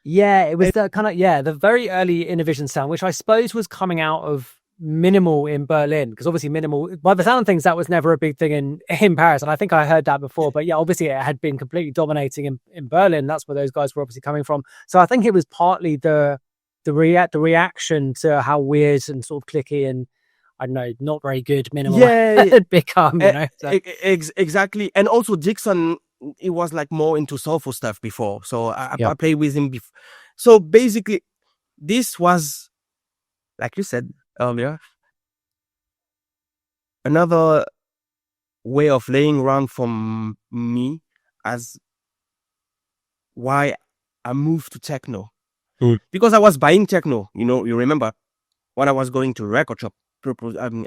Yeah, it was the kind of the very early Innovision sound, which I suppose was coming out of Minimal in Berlin, because obviously Minimal, by the sound of things, that was never a big thing in Paris, and I think I heard that before. But yeah, obviously it had been completely dominating in Berlin. That's where those guys were obviously coming from. So I think it was partly the reaction to how weird and sort of clicky and I don't know, not very good Minimal had become. Exactly, and also Dixon. It was like more into soulful stuff before. So I played with him before. So basically, this was, like you said earlier, another way of laying around from me as why I moved to techno. Because I was buying techno, you remember when I was going to record shop,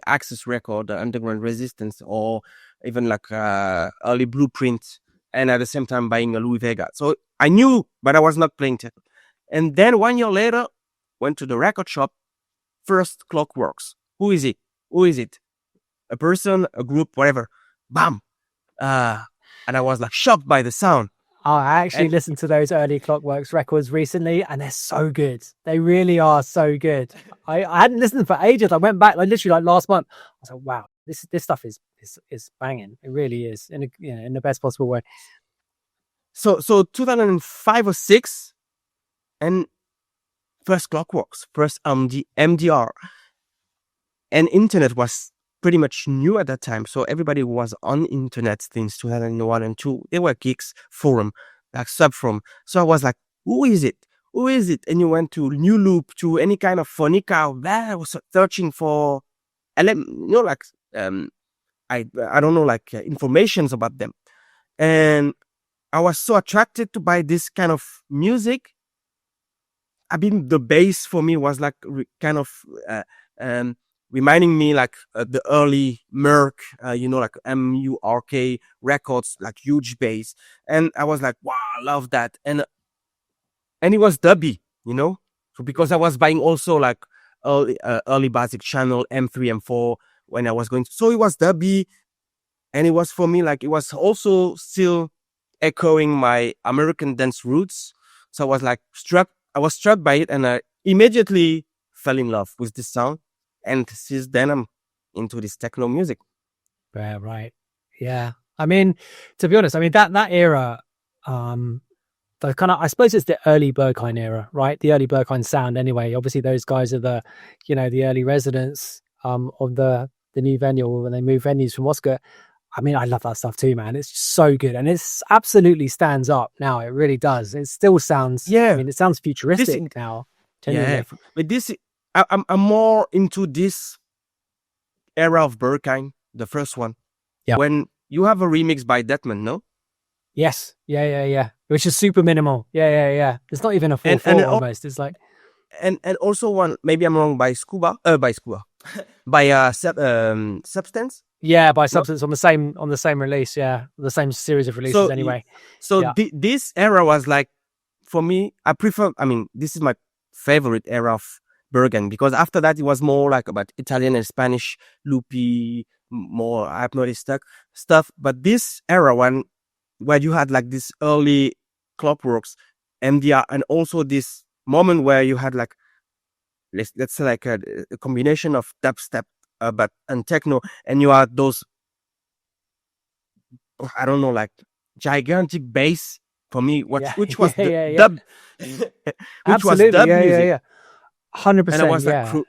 Access Record, Underground Resistance, or even like early Blueprint, and at the same time buying a Louis Vega. So I knew, but I was not playing techno. And then 1 year later, went to the record shop, first Klockworks. Who is it? A person, a group, whatever. Bam! And I was like shocked by the sound. Oh, I actually listened to those early Klockworks records recently, and they're so good. They really are so good. I hadn't listened for ages. I went back literally last month. I was like, wow, this stuff is banging. It really is in the best possible way. So 2005 or 6, and first Klockworks, first MDR, and internet was pretty much new at that time. So everybody was on internet since 2001 and 2. There were gigs, forum, like subforum. So I was like, who is it? And you went to New Loop, to any kind of Phonica. I was searching for, I don't know, informations about them. And I was so attracted to buy this kind of music. The bass for me was like kind of reminding me like the early Merc, like MURK records, like huge bass. And I was like, wow, I love that. And it was dubby, so because I was buying also like early basic channel M3, M4 when I was going. So it was dubby. And it was for me, like, it was also still echoing my American dance roots. So I was like struck by it, and I immediately fell in love with this sound. And since then, I'm into this techno music. Yeah, right. Yeah. I mean, to be honest, that era, the kind of, I suppose it's the early Berghain era, right? The early Berghain sound anyway. Obviously, those guys are the early residents of the new venue when they moved venues from Oscar. I love that stuff too, man. It's so good. And it's absolutely stands up now. It really does. It still sounds, it sounds futuristic now. But this, I'm more into this era of Berghain, the first one. Yeah. When you have a remix by Detman, no? Yes. Yeah. Which is super minimal. Yeah. It's not even a 4/4 almost. It's like, and also one, maybe I'm wrong, by Scuba, by Substance. yeah, by No? Substance on the same release. Yeah, the same series of releases So anyway. so Yeah. this era was like, for me, this is my favorite era of Bergen, because after that it was more like about Italian and Spanish loopy, more hypnotic stuff. But this era one, where you had like this early Klockworks, MDR, and also this moment where you had like, let's say like a combination of dubstep, but and techno, and you had those, I don't know, like gigantic bass for me, which was the dub, which was Absolutely. dub music. Yeah. 100%. And I was like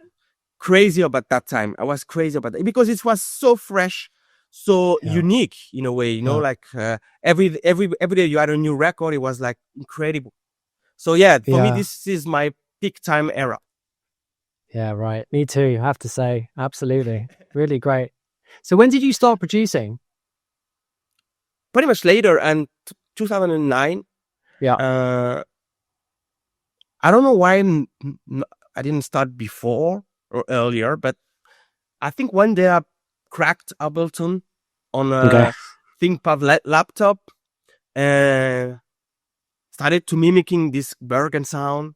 crazy about that time. I was crazy about it because it was so fresh, so unique in a way, you know, like every day you had a new record. It was like incredible. So yeah, for me, this is my peak time era. Yeah, right. Me too, I have to say. Absolutely. Really great. So when did you start producing? Pretty much later, and 2009. Yeah. I don't know why I didn't start before or earlier, but I think one day I cracked Ableton on a ThinkPad laptop and started to mimicking this Bergen sound.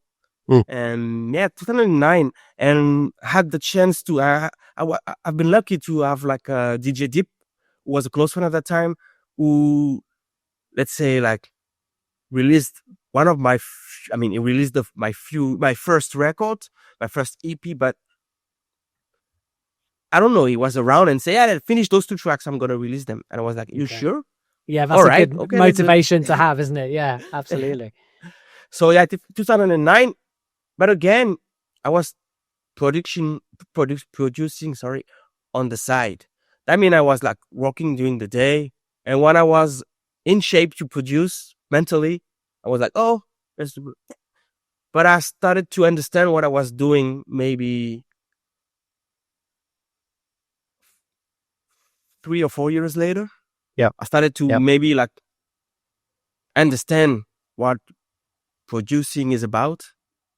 And 2009, and had the chance to, I've been lucky to have like a DJ Deep, who was a close friend at that time, who, let's say, like released one of my, he released my first record, my first EP, but I don't know, he was around and say, yeah, finish those 2 tracks, I'm going to release them. And I was like, you sure? Yeah, that's a good motivation to have, isn't it? Yeah, absolutely. So yeah, 2009, but again, I was producing, on the side. That means I was like working during the day, and when I was in shape to produce mentally, I was like, oh, let's do it. But I started to understand what I was doing maybe 3 or 4 years later. Yeah. I started to maybe like understand what producing is about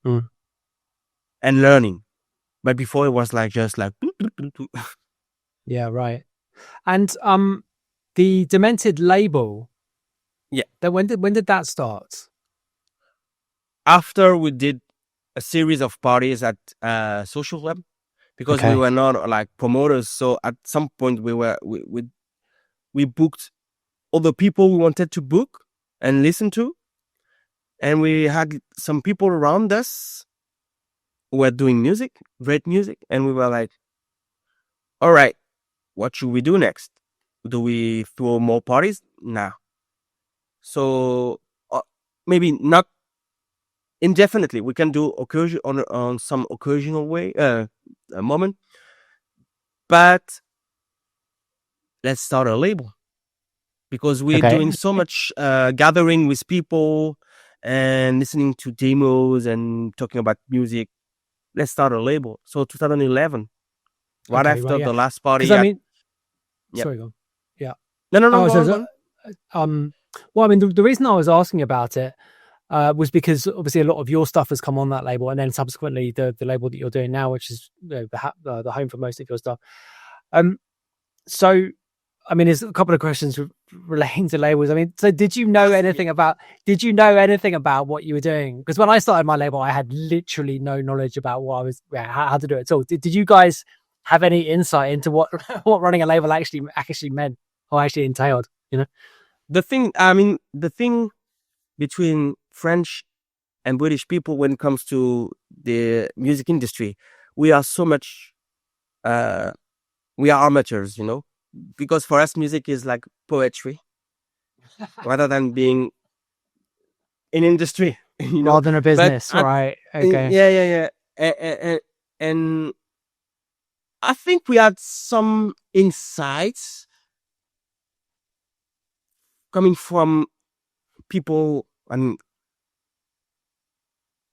and learning. But before it was like just like yeah, right. And the Demented label, then when did that start? After we did a series of parties at Social Club, because we were not like promoters. So at some point we booked all the people we wanted to book and listen to, and we had some people around us who were doing music, great music, and we were like, all right, what should we do next? Do we throw more parties? Nah. So maybe not indefinitely. We can do occasion on some occasional way, a moment. But let's start a label, because we're doing so much gathering with people and listening to demos and talking about music. Let's start a label. So 2011, right after the last party. Sorry, go on. Yeah. No. Well, I mean, the reason I was asking about it was because obviously a lot of your stuff has come on that label, and then subsequently the label that you're doing now, which is the home for most of your stuff. So, I mean, there's a couple of questions relating to labels. I mean, so did you know anything about what you were doing? Because when I started my label, I had literally no knowledge about what I was, how to do it at all. Did you guys have any insight into what running a label actually meant or actually entailed? You know, the thing between French and British people when it comes to the music industry, we are so much, we are amateurs, you know, because for us music is like poetry rather than being in industry, you know, rather than a business, right? Okay. Yeah. And I think we had some insights coming from people and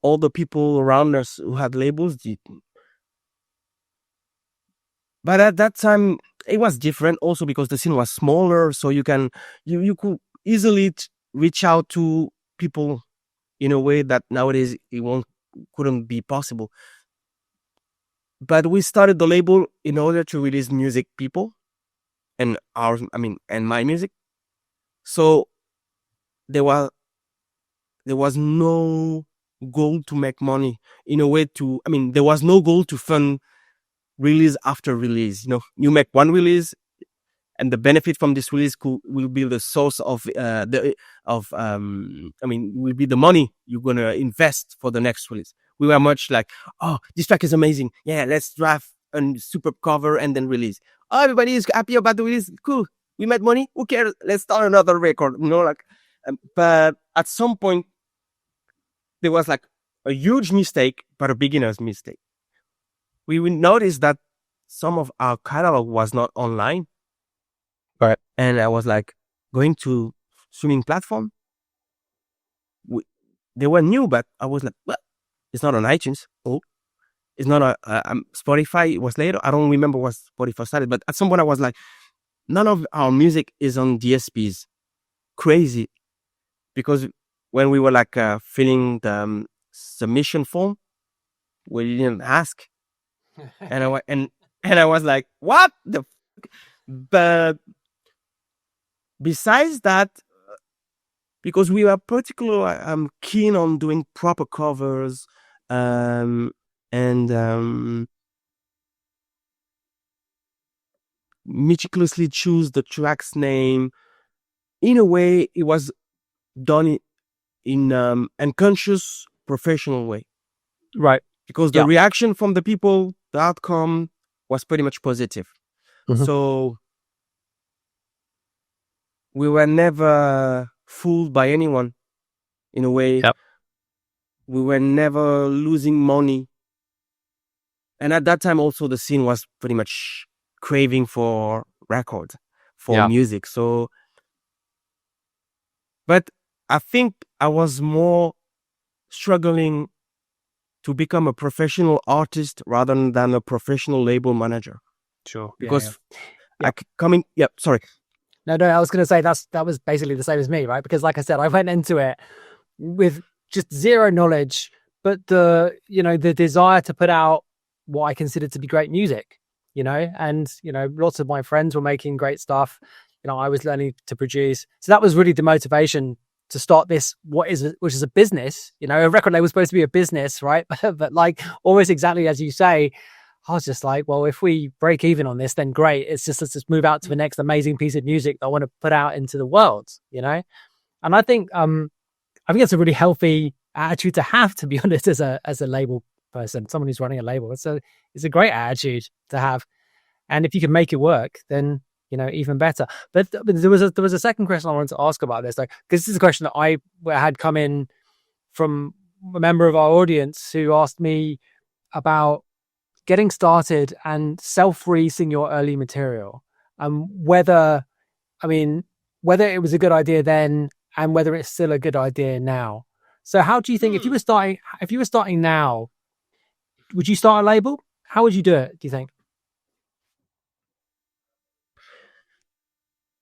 all the people around us who had labels. But at that time it was different also because the scene was smaller, so you could easily reach out to people in a way that nowadays couldn't be possible. But we started the label in order to release music people and my music. So there was no goal to make money in a way there was no goal to fund release after release. You make one release and the benefit from this release will be the source of will be the money you're going to invest for the next release. We were much like, oh, this track is amazing. Yeah, let's draft a super cover and then release. Oh, everybody is happy about the release. Cool. We made money. Who cares? Let's start another record. But at some point, there was like a huge mistake, but a beginner's mistake. We would notice that some of our catalog was not online. Right. And I was like going to streaming platform. They were new, but I was like, well, it's not on iTunes. Oh, it's not on Spotify. It was later. I don't remember what Spotify started, but at some point I was like, none of our music is on DSPs. Crazy. Because when we were like filling the submission form, we didn't ask. and I was like, what the But besides that, because we were particularly keen on doing proper covers and meticulously choose the track's name. In a way, it was done in unconscious, professional way. Right. Because the reaction from the people, the outcome was pretty much positive. Mm-hmm. So we were never fooled by anyone in a way. Yep. We were never losing money. And at that time also the scene was pretty much craving for records, for music. So, but I think I was more struggling to become a professional artist rather than a professional label manager. Sure. Because sorry. No, I was going to say that was basically the same as me, right? Because like I said, I went into it with just zero knowledge, but the desire to put out what I considered to be great music, and, lots of my friends were making great stuff. I was learning to produce. So that was really the motivation to start this, which is a business, a record label was supposed to be a business, right? But like almost exactly as you say, I was just like, well, if we break even on this, then great. Let's just move out to the next amazing piece of music that I want to put out into the world, And I think it's a really healthy attitude to have, to be honest, as a label person, someone who's running a label. It's a great attitude to have. And if you can make it work, then even better. But there was a second question I wanted to ask about this, though, because this is a question that I had come in from a member of our audience who asked me about getting started and self-releasing your early material, and whether it was a good idea then, and whether it's still a good idea now. So, how do you think if you were starting now, would you start a label? How would you do it? Do you think?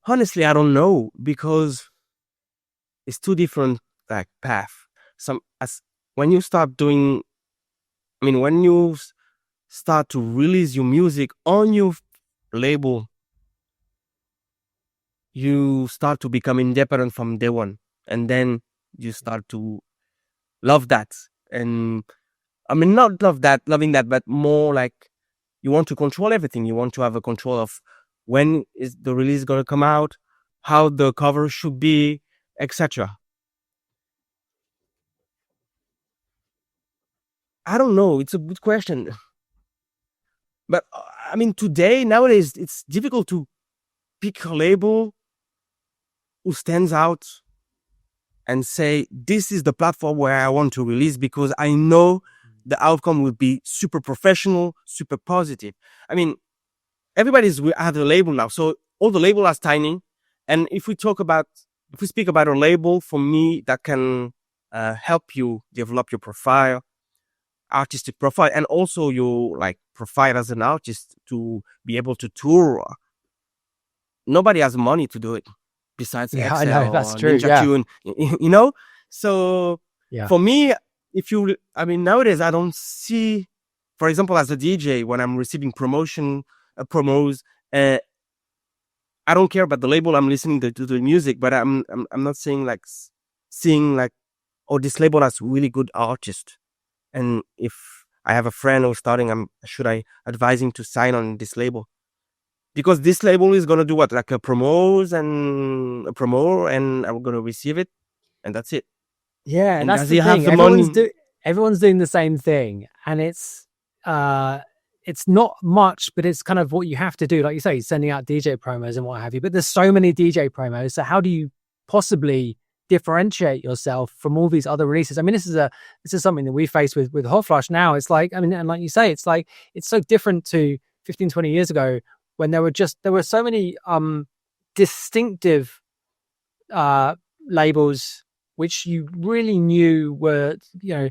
Honestly, I don't know, because it's two different paths. When you start to release your music on your label, you start to become independent from day one, and then you start to love that. And not loving that, but more like you want to control everything. You want to have a control of when is the release going to come out, how the cover should be, etc. I don't know. It's a good question. But nowadays, it's difficult to pick a label who stands out and say, this is the platform where I want to release, because I know the outcome will be super professional, super positive. Everybody has a label now. So all the labels are tiny. And if we speak about a label, for me, that can help you develop your profile, artistic profile, and also your profile as an artist to be able to tour. Nobody has money to do it. besides Yeah, Excel I know, that's or true, Ninja yeah. Tune, you know? So Yeah. for me, nowadays I don't see, for example, as a DJ, when I'm receiving promos, I don't care about the label I'm listening to the music, but I'm not saying like seeing like, oh, this label has really good artist, and if I have a friend who's starting, should I advise him to sign on this label? Because this label is gonna do what, like a promo, and I'm gonna receive it, and that's it. Yeah, And that's does the he have thing. the money? Everyone's doing the same thing, and it's not much, but it's kind of what you have to do. Like you say, sending out DJ promos and what have you. But there's so many DJ promos, so how do you possibly differentiate yourself from all these other releases? I mean, this is something that we face with Hot Flush now. It's like, I mean, and like you say, it's like it's so different to 15, 20 years ago when there were so many distinctive labels which you really knew were, you know,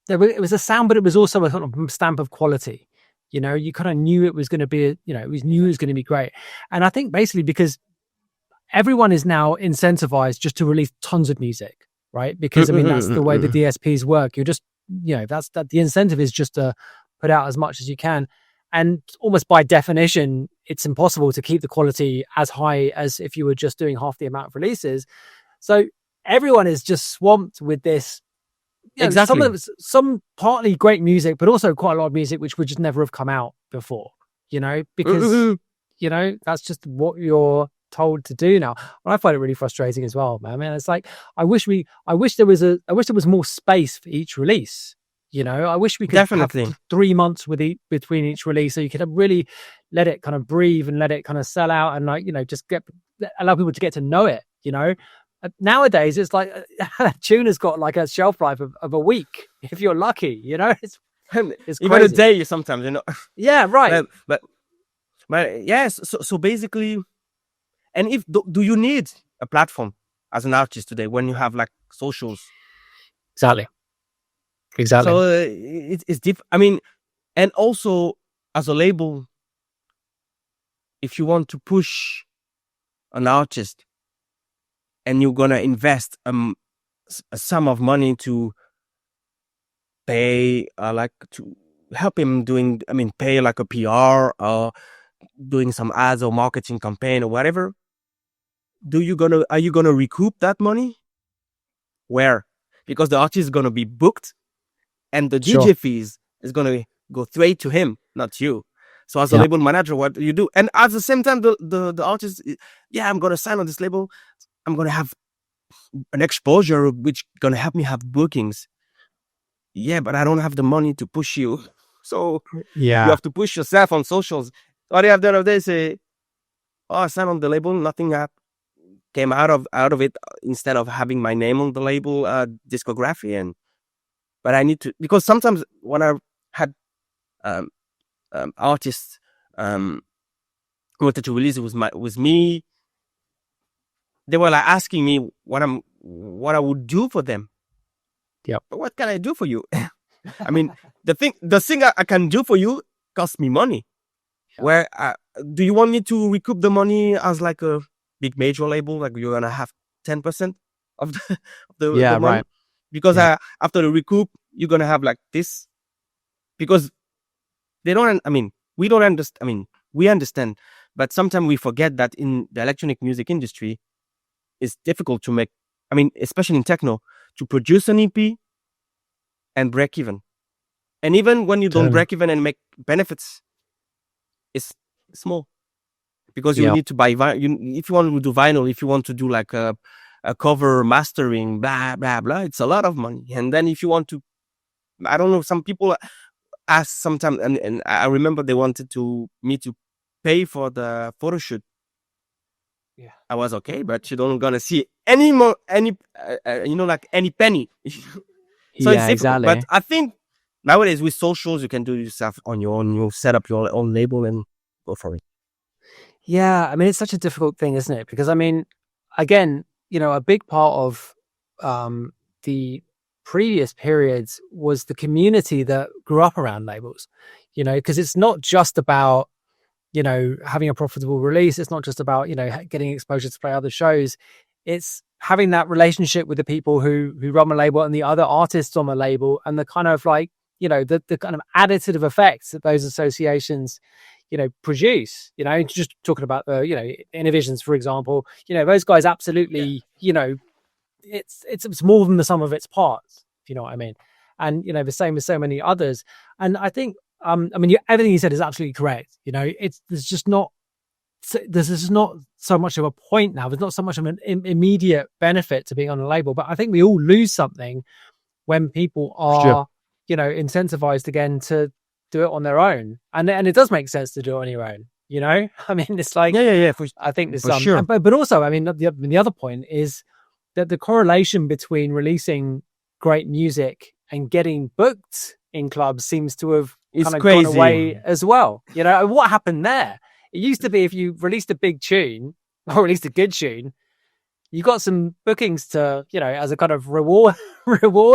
it was a sound, but it was also a sort of stamp of quality. You know, you kind of knew it was going to be, it was going to be great. And I think basically because everyone is now incentivized just to release tons of music, right? Because I mean, that's the way the DSPs work. You're just, that the incentive is just to put out as much as you can. And almost by definition, it's impossible to keep the quality as high as if you were just doing half the amount of releases. So everyone is just swamped with this. Exactly. Some partly great music, but also quite a lot of music which would just never have come out before, because, that's just what you're told to do now. And I find it really frustrating as well, man. I mean, it's like, I wish there was more space for each release. I wish we could Definitely have 3 months between each release, so you could really let it kind of breathe and let it kind of sell out, and just allow people to get to know it. Nowadays it's like a tune has got like a shelf life of a week if you're lucky. It's even crazy. a day sometimes. Yeah, right. But yes. So basically, and if do you need a platform as an artist today when you have like socials? Exactly. So it's different. I mean, and also as a label, if you want to push an artist and you're gonna invest a sum of money to pay, to help him pay like a PR or doing some ads or marketing campaign or whatever, are you gonna recoup that money? Where? Because the artist is gonna be booked, and the DJ fees is gonna go straight to him, not you. So as a label manager, what do you do? And at the same time, the artist, I'm gonna sign on this label. I'm gonna have an exposure which gonna help me have bookings. Yeah, but I don't have the money to push you. So you have to push yourself on socials. So at the end of the day, say, oh, I signed on the label, nothing came out of it, instead of having my name on the label discography. But I need to, because sometimes when I had artists who wanted to release it with me, they were like asking me what I would do for them. Yep. But what can I do for you? I mean, the thing I can do for you costs me money. Yeah. Where do you want me to recoup the money as like a big major label? Like you're gonna have 10% of the money? Right. Because after the recoup, you're gonna have like this. Because they don't. I mean, we don't understand. I mean, we understand, but sometimes we forget that in the electronic music industry, it's difficult to make. I mean, especially in techno, to produce an EP and break even. And even when you don't break even and make benefits, it's small. Because you need to buy if you want to do vinyl, if you want to do like a cover mastering, blah, blah, blah, it's a lot of money. And then if you want to, I don't know, some people ask sometimes, and I remember they wanted me to pay for the photo shoot. Yeah, I was okay, but you don't gonna see any like any penny. So it's difficult. Exactly. But I think nowadays with socials, you can do yourself on your own. You set up your own label and go for it. Yeah, I mean, it's such a difficult thing, isn't it? Because I mean, again, a big part of the previous periods was the community that grew up around labels. Because it's not just about having a profitable release. It's not just about, getting exposure to play other shows. It's having that relationship with the people who run the label and the other artists on the label, and the kind of like, the kind of additive effects that those associations, produce, just talking about the, Innovisions, for example, those guys absolutely, it's more than the sum of its parts, if you know what I mean. And, the same with so many others. And I think, everything you said is absolutely correct. There's just not so much of a point now. There's not so much of an immediate benefit to being on a label, but I think we all lose something when people are, incentivized again to do it on their own. And it does make sense to do it on your own. It's like, I think there's some, sure. but also, the other point is that the correlation between releasing great music and getting booked in clubs seems to have kind of gone away as well. What happened there? It used to be if you released a big tune or released a good tune, you got some bookings to, as a kind of reward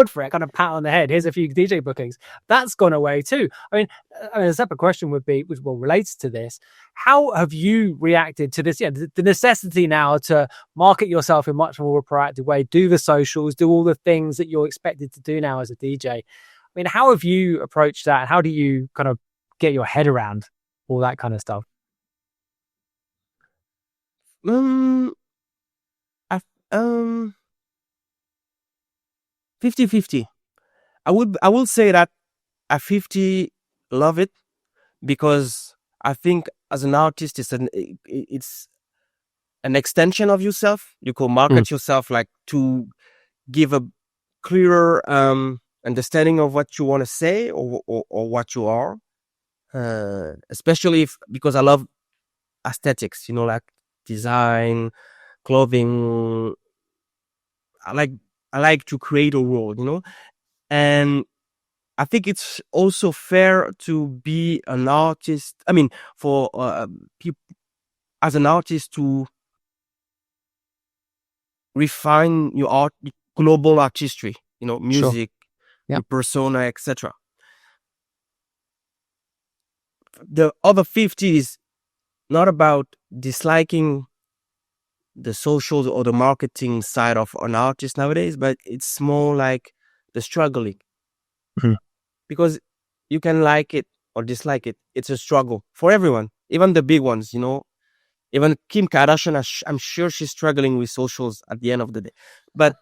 for it, kind of pat on the head. Here's a few DJ bookings. That's gone away too. A separate question would be, which relates to this. How have you reacted to this? The necessity now to market yourself in much more of a proactive way, do the socials, do all the things that you're expected to do now as a DJ. How have you approached that? How do you kind of get your head around all that kind of stuff? 50-50. I will say that at 50 love it, because I think as an artist it's an extension of yourself. You can market yourself like to give a clearer understanding of what you want to say or what you are, especially because I love aesthetics, like design, clothing. I like to create a world, and I think it's also fair to be an artist. For people as an artist to refine your art, global artistry, music, your persona, etc. The other 50 is not about disliking the social or the marketing side of an artist nowadays, but it's more like the struggling. Because you can like it or dislike it. It's a struggle for everyone, even the big ones, even Kim Kardashian, I'm sure she's struggling with socials at the end of the day, but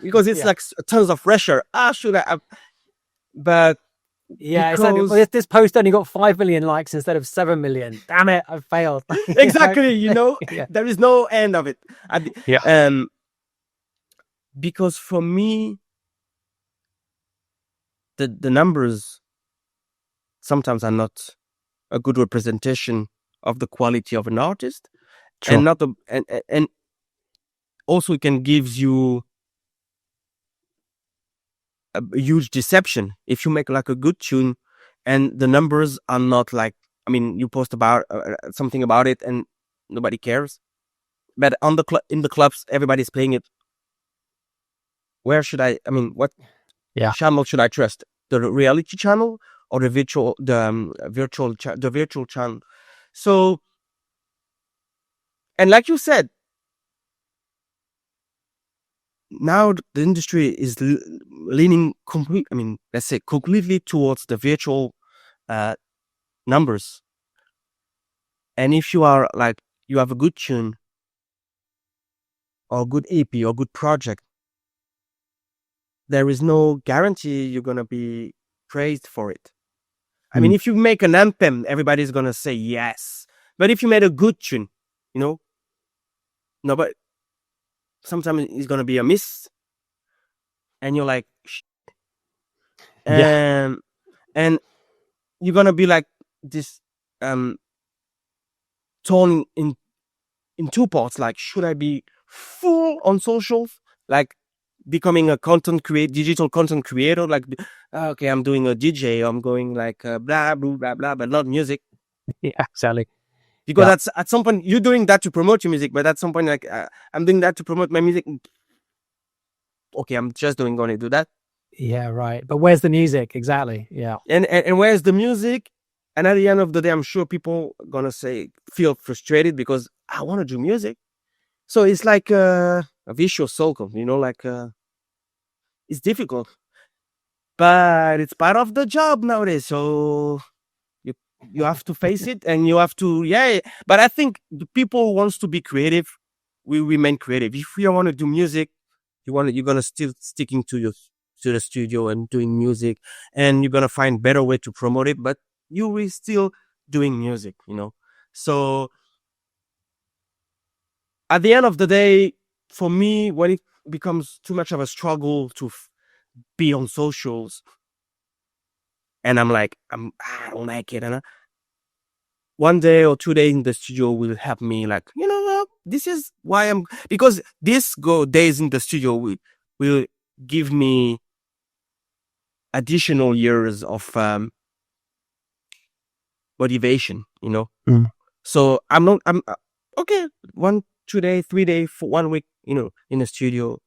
because it's like tons of pressure. Should I? But it's like, this post only got 5 million likes instead of 7 million. Damn it, I failed. Exactly, there is no end of it. Because for me, the numbers sometimes are not a good representation of the quality of an artist, and not and also it can give you a huge deception if you make like a good tune and the numbers are not like, you post about something about it and nobody cares, but in the clubs everybody's playing it. Where should what channel should I trust? The reality channel or the virtual channel? So, and like you said, now the industry is leaning completely towards the virtual numbers. And if you are like, you have a good tune or good EP or good project, there is no guarantee you're going to be praised for it. If you make an anthem, everybody's going to say yes. But if you made a good tune, no, but sometimes it's going to be a miss. And you're like, and you're going to be like this torn in two parts. Like, should I be full on socials? Like, becoming a digital content creator, like, okay, I'm doing a DJ, I'm going like blah, blah, blah, blah, but not music. Yeah, exactly. Because that's at some point, you're doing that to promote your music, but at some point, like, I'm doing that to promote my music. Okay, I'm just going to do that. Yeah, right. But where's the music? Exactly. Yeah. And where's the music? And at the end of the day, I'm sure people are gonna feel frustrated because I want to do music. So it's like a vicious circle, it's difficult, but it's part of the job nowadays. So you have to face it, and you have to, but I think the people who wants to be creative will remain creative. If you want to do music, you're gonna still sticking to the studio and doing music, and you're gonna find better way to promote it, but you will still doing music, So at the end of the day, for me, when it becomes too much of a struggle to be on socials, and I'm like, I don't like it, and 1 day or 2 days in the studio will help me, like, this is why because this days in the studio will give me additional years of motivation, So I'm okay, 1, 2 days, 3 days, for 1 week, in the studio,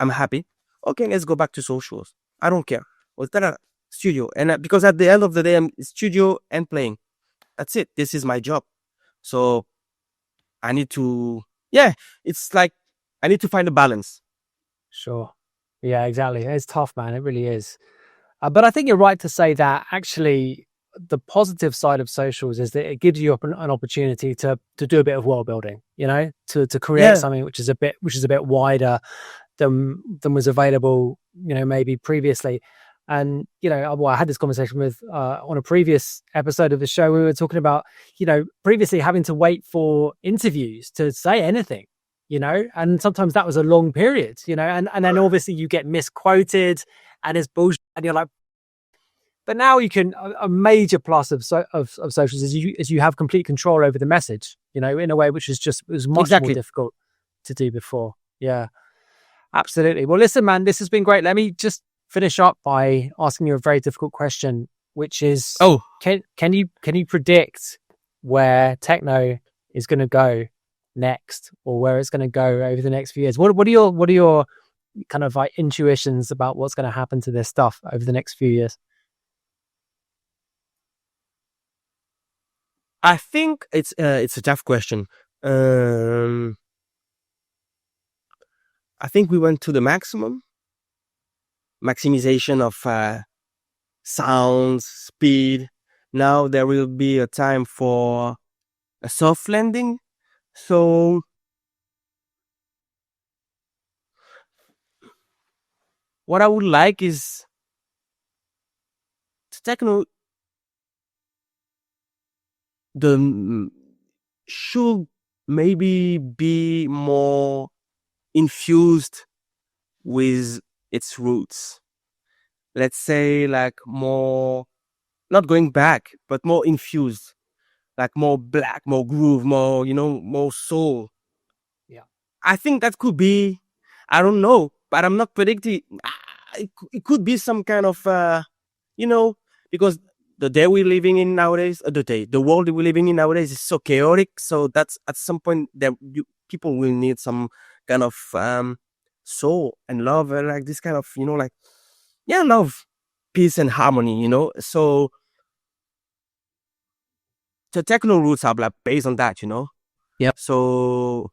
I'm happy. Okay, let's go back to socials. I don't care. Was that a studio? And because at the end of the day, I'm studio and playing. That's it. This is my job. So I need to, it's like I need to find a balance. Sure. Yeah, exactly. It's tough, man. It really is. But I think you're right to say that actually the positive side of socials is that it gives you an opportunity to do a bit of world building, to create something which is a bit wider than was available, maybe previously. And, I had this conversation with, on a previous episode of the show, we were talking about, previously having to wait for interviews to say anything, and sometimes that was a long period, and then obviously you get misquoted and it's bullshit and you're like, but now you can, a major plus of socials is you have complete control over the message, in a way which was much more difficult to do before. Yeah, absolutely. Well, listen, man, this has been great. Let me just finish up by asking you a very difficult question, which is, can you predict where techno is going to go next, or where it's going to go over the next few years? What are your kind of like intuitions about what's going to happen to this stuff over the next few years? I think it's a tough question. I think we went to the maximization of sounds, speed. Now there will be a time for a soft landing. So what I would like is techno should maybe be more infused with its roots. Let's say like more, not going back, but more infused, like more black, more groove, more, more soul. Yeah. I think that could be, I don't know, but I'm not predicting. It could be some kind of, because the day we're living in nowadays, the world we're living in nowadays is so chaotic. So that's at some point that people will need some kind of soul and love, and like this kind of, love, peace and harmony, So the techno roots are like based on that, Yep. So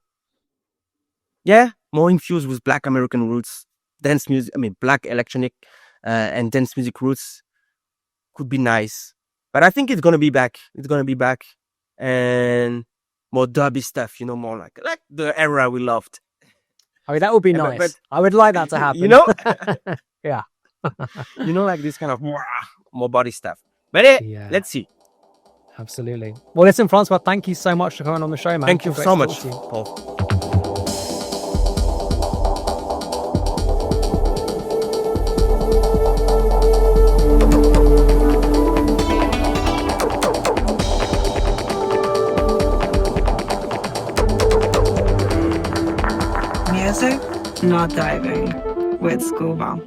more infused with Black American roots, dance music. Black electronic and dance music roots could be nice, but I think it's gonna be back. And more dubby stuff, more like the era we loved. That would be nice. But I would like that to happen. Yeah. Like this kind of more body stuff. But let's see. Absolutely. Well, listen, Francois, thank you so much for coming on the show, man. Thank you so much, Paul. Music, not diving, with Scuba.